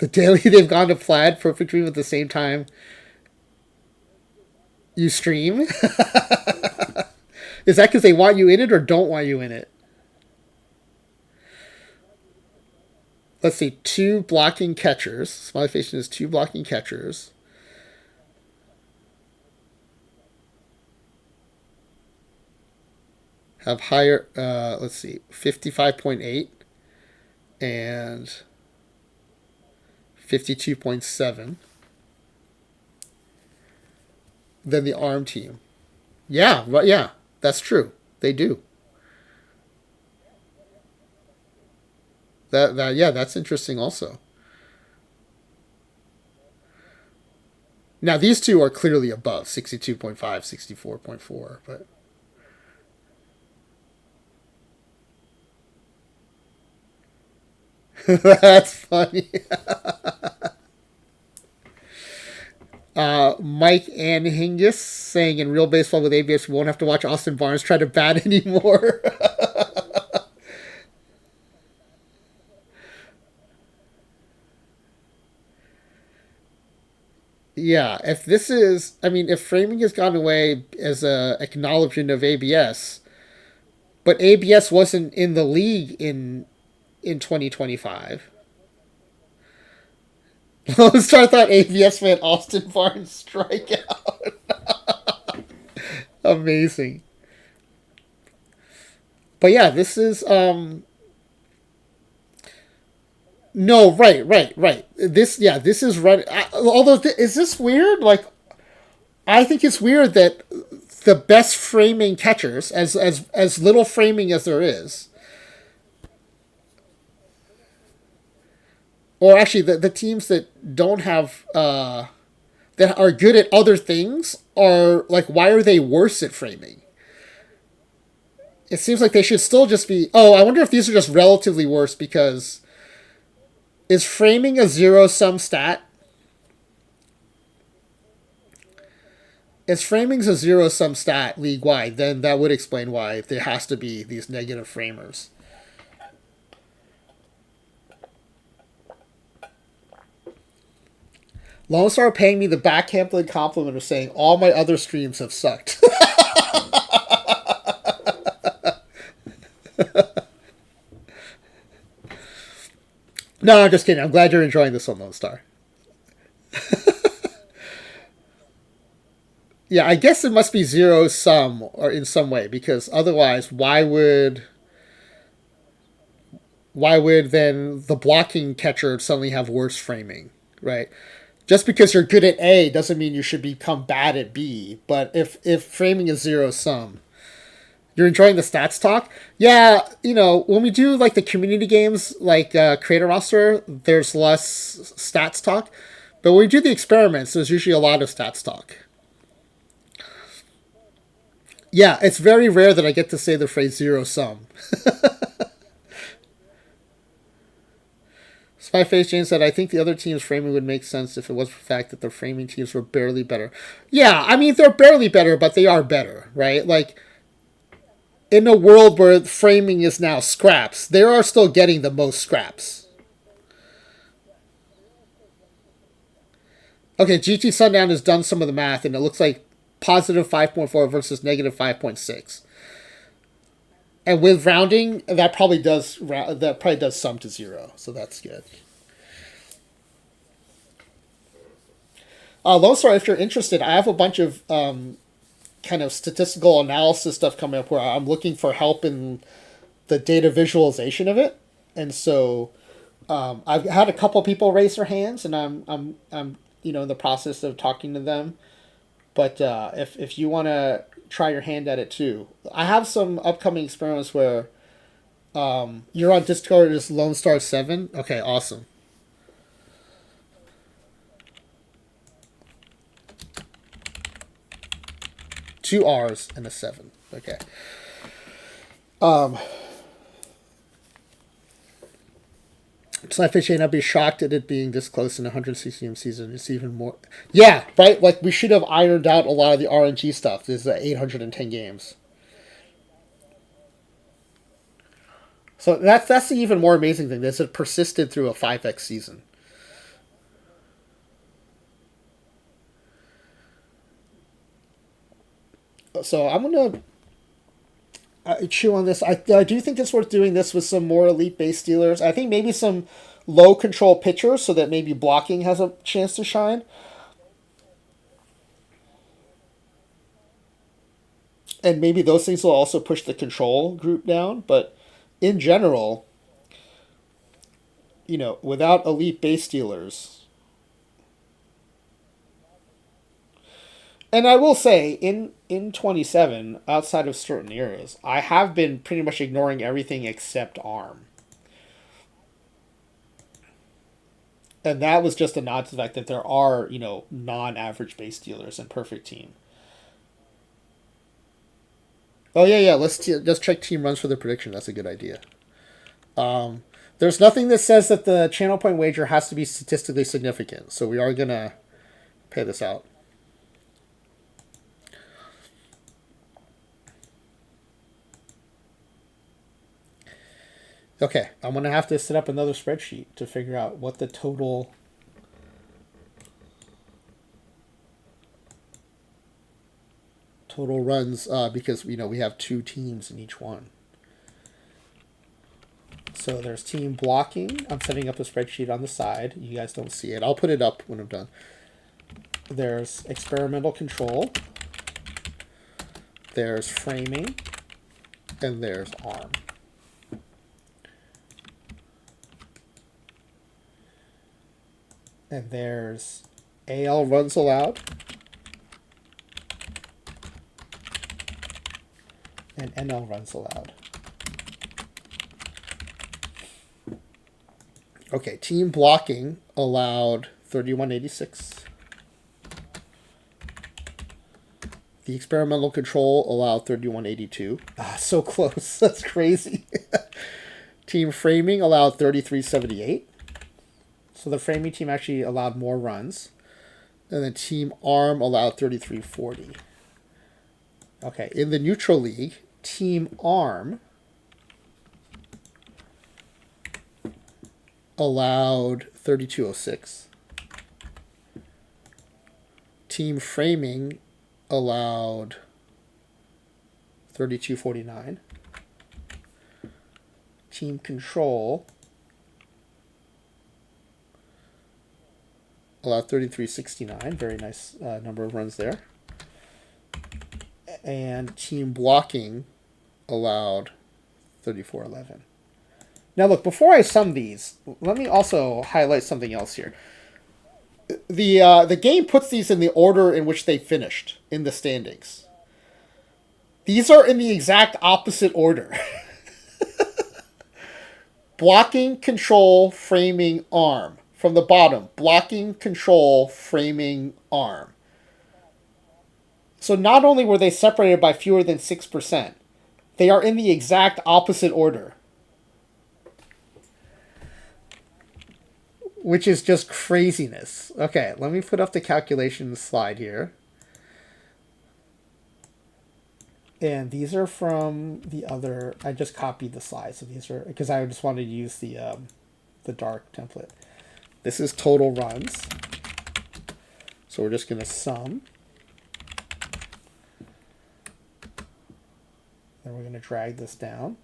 The daily they've gone to plaid perfect dream at the same time you stream. Is that because they want you in it or don't want you in it? Let's see, two blocking catchers. Smiley Face is two blocking catchers. Have higher, let's see, 55.8 and 52.7 than the ARM team. Yeah, right, yeah, that's true. They do. That yeah, that's interesting also. Now these two are clearly above 62.5, 64.4, but that's funny. Mike Anhingus saying in real baseball with ABS, we won't have to watch Austin Barnes try to bat anymore. Yeah, if this is, I mean, if framing has gone away as a acknowledgement of ABS, but ABS wasn't in the league in 2025. Lone Star thought ABS meant Austin Barnes strikeout. Amazing. But yeah, this is no, right. This yeah, this is right. Although is this weird? Like I think it's weird that the best framing catchers, as little framing as there is, or actually the teams that don't have that are good at other things are like, why are they worse at framing? It seems like they should still just be. Oh, I wonder if these are just relatively worse because is framing a zero sum stat? If framing's a zero sum stat league wide, then that would explain why there has to be these negative framers. Lone Star paying me the backhanded compliment of saying all my other streams have sucked. No, I'm just kidding. I'm glad you're enjoying this one, Lone Star. Yeah, I guess it must be zero sum or in some way because otherwise, why would then the blocking catcher suddenly have worse framing, right? Just because you're good at A doesn't mean you should become bad at B. But if framing is zero sum, you're enjoying the stats talk. Yeah, when we do like the community games, like Creator Roster, there's less stats talk. But when we do the experiments, there's usually a lot of stats talk. Yeah, it's very rare that I get to say the phrase zero sum. Spy Face Jane said, I think the other team's framing would make sense if it was for the fact that the framing teams were barely better. Yeah, I mean, they're barely better, but they are better, right? Like, in a world where framing is now scraps, they are still getting the most scraps. Okay, GT Sundown has done some of the math, and it looks like positive 5.4 versus negative 5.6. And with rounding, that probably does sum to zero, so that's good. Lone Star, if you're interested, I have a bunch of kind of statistical analysis stuff coming up where I'm looking for help in the data visualization of it, and so I've had a couple people raise their hands, and I'm in the process of talking to them. But if you want to try your hand at it too, I have some upcoming experiments where you're on Discord as Lone Star 7. Okay, awesome. Two R's and a 7. Okay. Snapfish I'd be shocked at it being this close in a 100 CCM season. It's even more. Yeah, right? Like, we should have ironed out a lot of the RNG stuff. This is 810 games. So that's the even more amazing thing. This it persisted through a 5x season. So I'm gonna chew on this. I do think it's worth doing this with some more elite base stealers. I think maybe some low control pitchers so that maybe blocking has a chance to shine. And maybe those things will also push the control group down. But in general, without elite base stealers, and I will say in 27, outside of certain areas, I have been pretty much ignoring everything except arm. And that was just a nod to the fact that there are, non-average base dealers in perfect team. Oh yeah. Let's check team runs for the prediction. That's a good idea. There's nothing that says that the channel point wager has to be statistically significant, so we are gonna pay this out. Okay, I'm gonna have to set up another spreadsheet to figure out what the total runs, because we have two teams in each one. So there's team blocking. I'm setting up a spreadsheet on the side. You guys don't see it. I'll put it up when I'm done. There's experimental control. There's framing. And there's arm. And there's AL runs allowed. And NL runs allowed. Okay, team blocking allowed 3186. The experimental control allowed 3182. Ah, so close. That's crazy. Team framing allowed 3378. So the framing team actually allowed more runs. And then team arm allowed 3340. Okay, in the neutral league, team arm allowed 3206. Team framing allowed 3249. Team control allowed 3369. Very nice number of runs there. And team blocking allowed 3411. Now look, before I sum these, let me also highlight something else here. The game puts these in the order in which they finished in the standings. These are in the exact opposite order. Blocking, control, framing, arm. From the bottom, blocking, control, framing, arm. So not only were they separated by fewer than 6%, they are in the exact opposite order. Which is just craziness. Okay, let me put up the calculation slide here. And these are from the other. I just copied the slides, so these are because I just wanted to use the dark template. This is total runs. So we're just going to sum. Then we're going to drag this down.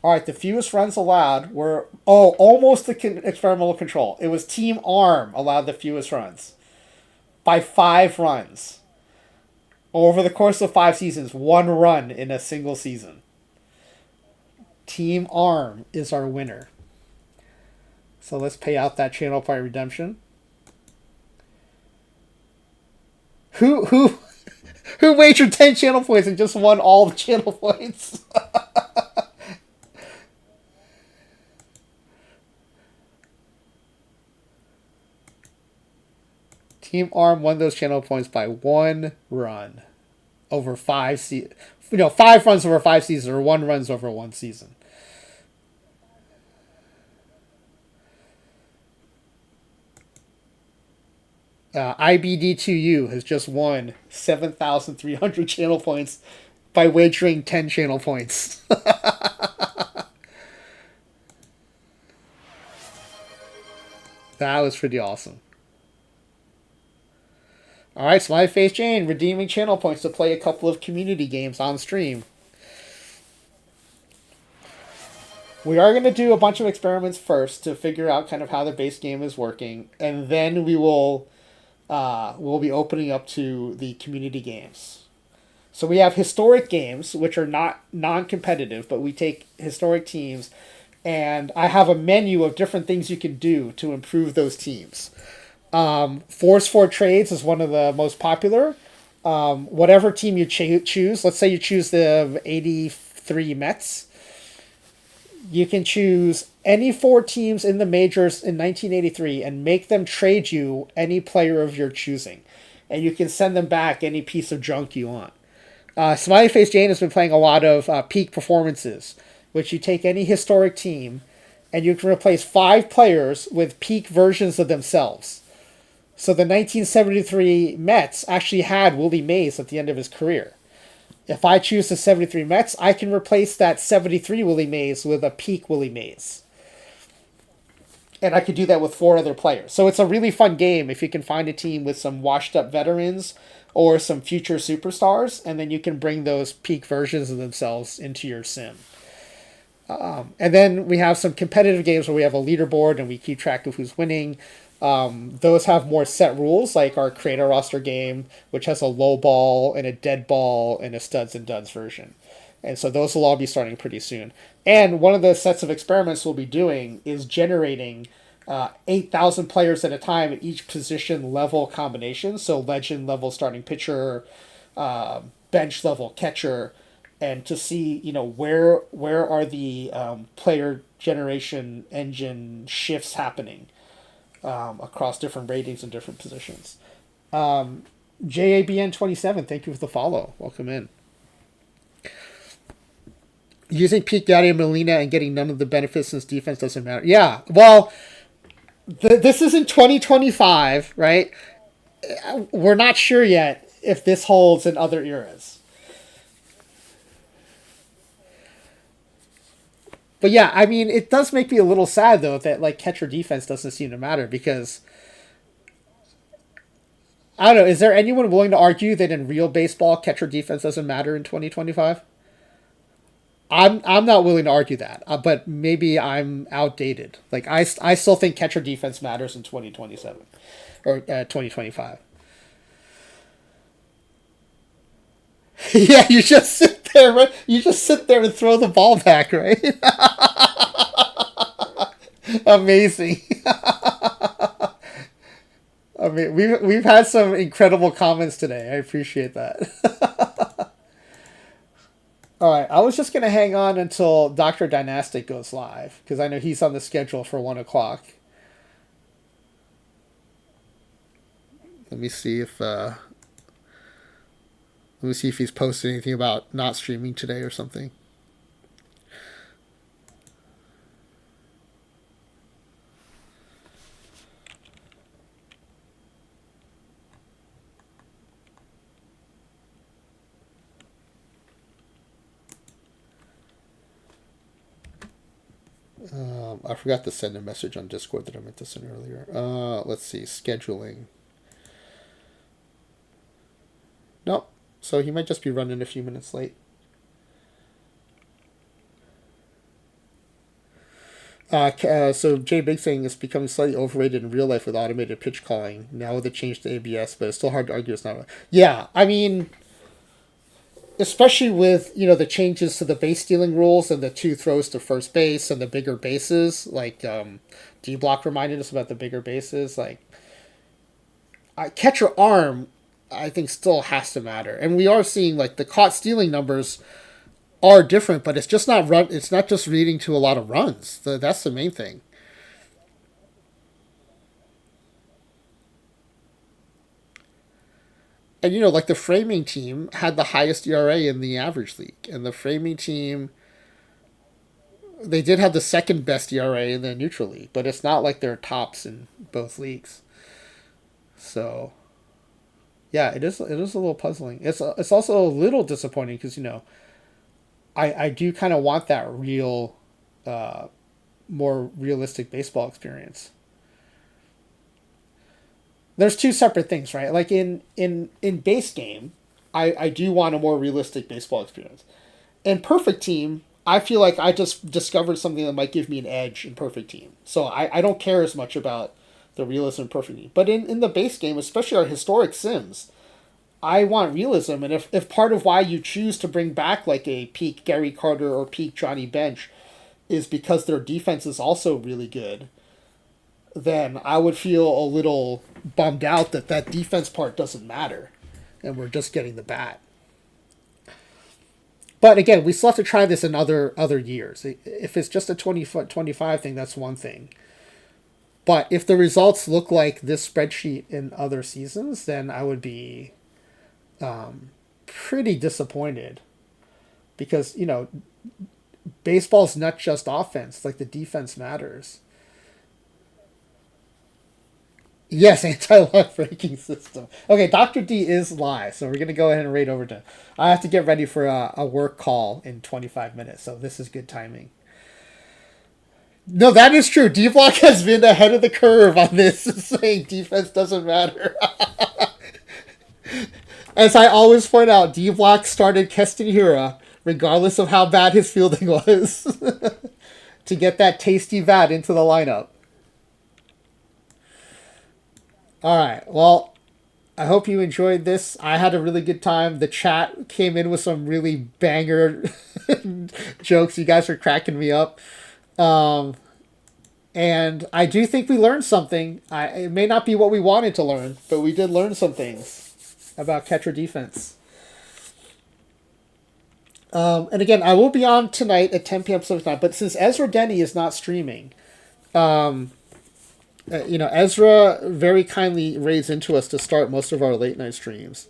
All right, the fewest runs allowed were, almost the experimental control. It was Team Arm allowed the fewest runs by 5 runs. Over the course of 5 seasons, 1 run in a single season. Team Arm is our winner. So let's pay out that channel point redemption. Who wagered 10 channel points and just won all the channel points? Team Arm won those channel points by 1 run over 5 seasons. 5 runs over 5 seasons, or 1 runs over 1 season. IBD2U has just won 7,300 channel points by wagering 10 channel points. That was pretty awesome. All right, Smiley Face Jane redeeming channel points to play a couple of community games on stream. We are going to do a bunch of experiments first to figure out kind of how the base game is working, and then we'll be opening up to the community games. So we have historic games, which are not non-competitive, but we take historic teams, and I have a menu of different things you can do to improve those teams. Force for trades is one of the most popular. Whatever team you choose, let's say you choose the 83 Mets, you can choose any four teams in the majors in 1983 and make them trade you any player of your choosing. And you can send them back any piece of junk you want. Smiley Face Jane has been playing a lot of peak performances, which you take any historic team and you can replace 5 players with peak versions of themselves. So the 1973 Mets actually had Willie Mays at the end of his career. If I choose the 73 Mets, I can replace that 73 Willie Mays with a peak Willie Mays. And I could do that with 4 other players. So it's a really fun game if you can find a team with some washed up veterans or some future superstars, and then you can bring those peak versions of themselves into your sim. And then we have some competitive games where we have a leaderboard and we keep track of who's winning. Those have more set rules, like our creator roster game, which has a low ball and a dead ball and a studs and duds version. And so those will all be starting pretty soon. And one of the sets of experiments we'll be doing is generating 8,000 players at a time at each position level combination. So legend level starting pitcher, bench level catcher, and to see where are the player generation engine shifts happening across different ratings and different positions. JABN27, thank you for the follow. Welcome in. Using Pete Yadier Molina and getting none of the benefits since defense doesn't matter. Yeah, well, this is in 2025, right? We're not sure yet if this holds in other eras. But yeah, I mean, it does make me a little sad though that like catcher defense doesn't seem to matter because I don't know. Is there anyone willing to argue that in real baseball, catcher defense doesn't matter in 2025? I'm not willing to argue that, but maybe I'm outdated. Like I still think catcher defense matters in 2027 or 2025. Yeah, you just sit there, right? You just sit there and throw the ball back, right? Amazing. I mean, we've had some incredible comments today. I appreciate that. All right, I was just gonna hang on until Doctor Dynastic goes live because I know he's on the schedule for 1 o'clock. Let me see if he's posted anything about not streaming today or something. I forgot to send a message on Discord that I meant to send earlier. Let's see, scheduling. Nope. So he might just be running a few minutes late. So Jay Big saying it's becoming slightly overrated in real life with automated pitch calling now with the change to ABS, but it's still hard to argue it's not. Yeah, I mean, especially with the changes to the base stealing rules and the 2 throws to first base and the bigger bases, like D Block reminded us about the bigger bases. Like catcher arm, I think still has to matter, and we are seeing like the caught stealing numbers are different, but it's just not run. It's not just leading to a lot of runs. That's the main thing. And like the framing team had the highest ERA in the average league, and the framing team they did have the second best ERA in the neutral league, but it's not like they're tops in both leagues. So, yeah, it is a little puzzling. It's also a little disappointing because I do kind of want that real, more realistic baseball experience. there's two separate things, right? Like in base game, I do want a more realistic baseball experience. In perfect team, I feel like I just discovered something that might give me an edge in perfect team. So I don't care as much about the realism in perfect team. But in the base game, especially our historic sims, I want realism. And if part of why you choose to bring back like a peak Gary Carter or peak Johnny Bench is because their defense is also really good, then I would feel a little bummed out that that defense part doesn't matter, and we're just getting the bat. But again, we still have to try this in other years. If it's just a 25 thing, that's one thing. But if the results look like this spreadsheet in other seasons, then I would be pretty disappointed because baseball's not just offense; like the defense matters. Yes, anti-lock braking system. Okay, Dr. D is live, so we're gonna go ahead and raid over to. I have to get ready for a work call in 25 minutes, so this is good timing. No, that is true. D Block has been ahead of the curve on this, saying defense doesn't matter. As I always point out, D Block started Keston Hira, regardless of how bad his fielding was, to get that tasty bat into the lineup. All right. Well, I hope you enjoyed this. I had a really good time. The chat came in with some really banger jokes. You guys are cracking me up. Um, and I do think we learned something. It may not be what we wanted to learn, but we did learn some things about catcher defense. And again, I will be on tonight at 10 p.m. Pacific time. But since Ezra Denny is not streaming, Ezra very kindly raids into us to start most of our late night streams.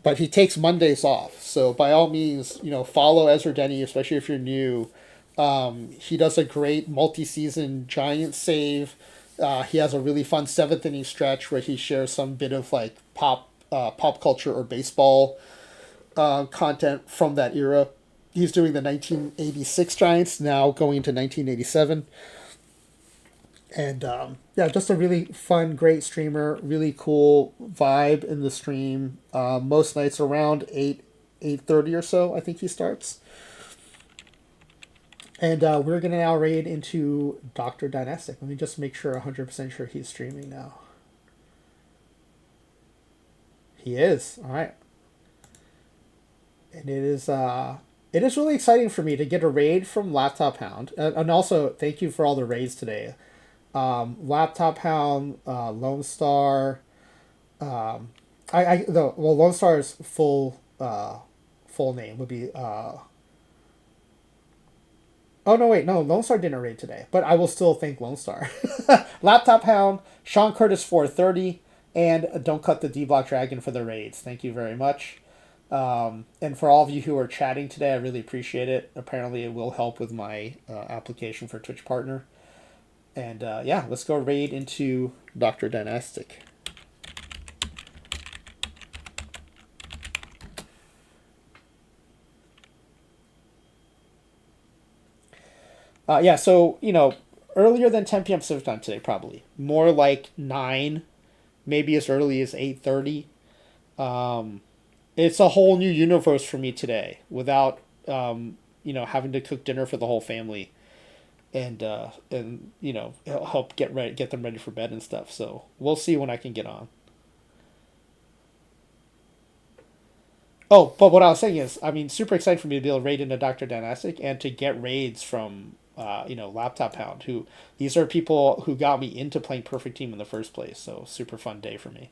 But he takes Mondays off. So by all means, follow Ezra Denny, especially if you're new. He does a great multi-season giant save. He has a really fun seventh inning stretch where he shares some bit of like pop culture or baseball content from that era. He's doing the 1986 Giants, now going into 1987. And just a really fun, great streamer. Really cool vibe in the stream. Most nights around 8:30 or so, I think he starts. And we're going to now raid into Dr. Dynastic. Let me just make sure, 100% sure he's streaming now. He is. All right. And it is really exciting for me to get a raid from Laptop Hound. And also, thank you for all the raids today. Laptop Hound, Lone Star. Lone Star's full name would be. Oh no! Wait, no. Lone Star didn't raid today, but I will still thank Lone Star. Laptop Hound, Sean Curtis 430, and Don't Cut the D Block Dragon for the raids. Thank you very much. And for all of you who are chatting today, I really appreciate it. Apparently, it will help with my application for Twitch Partner. And let's go raid into Dr. Dynastic. So, earlier than 10 p.m. Pacific time today, probably. More like 9, maybe as early as 8:30. It's a whole new universe for me today without, having to cook dinner for the whole family. And help get them ready for bed and stuff. So we'll see when I can get on. Oh, but what I was saying is, super excited for me to be able to raid into Dr. Dynastic and to get raids from Laptop Hound. These are people who got me into playing Perfect Team in the first place. So super fun day for me.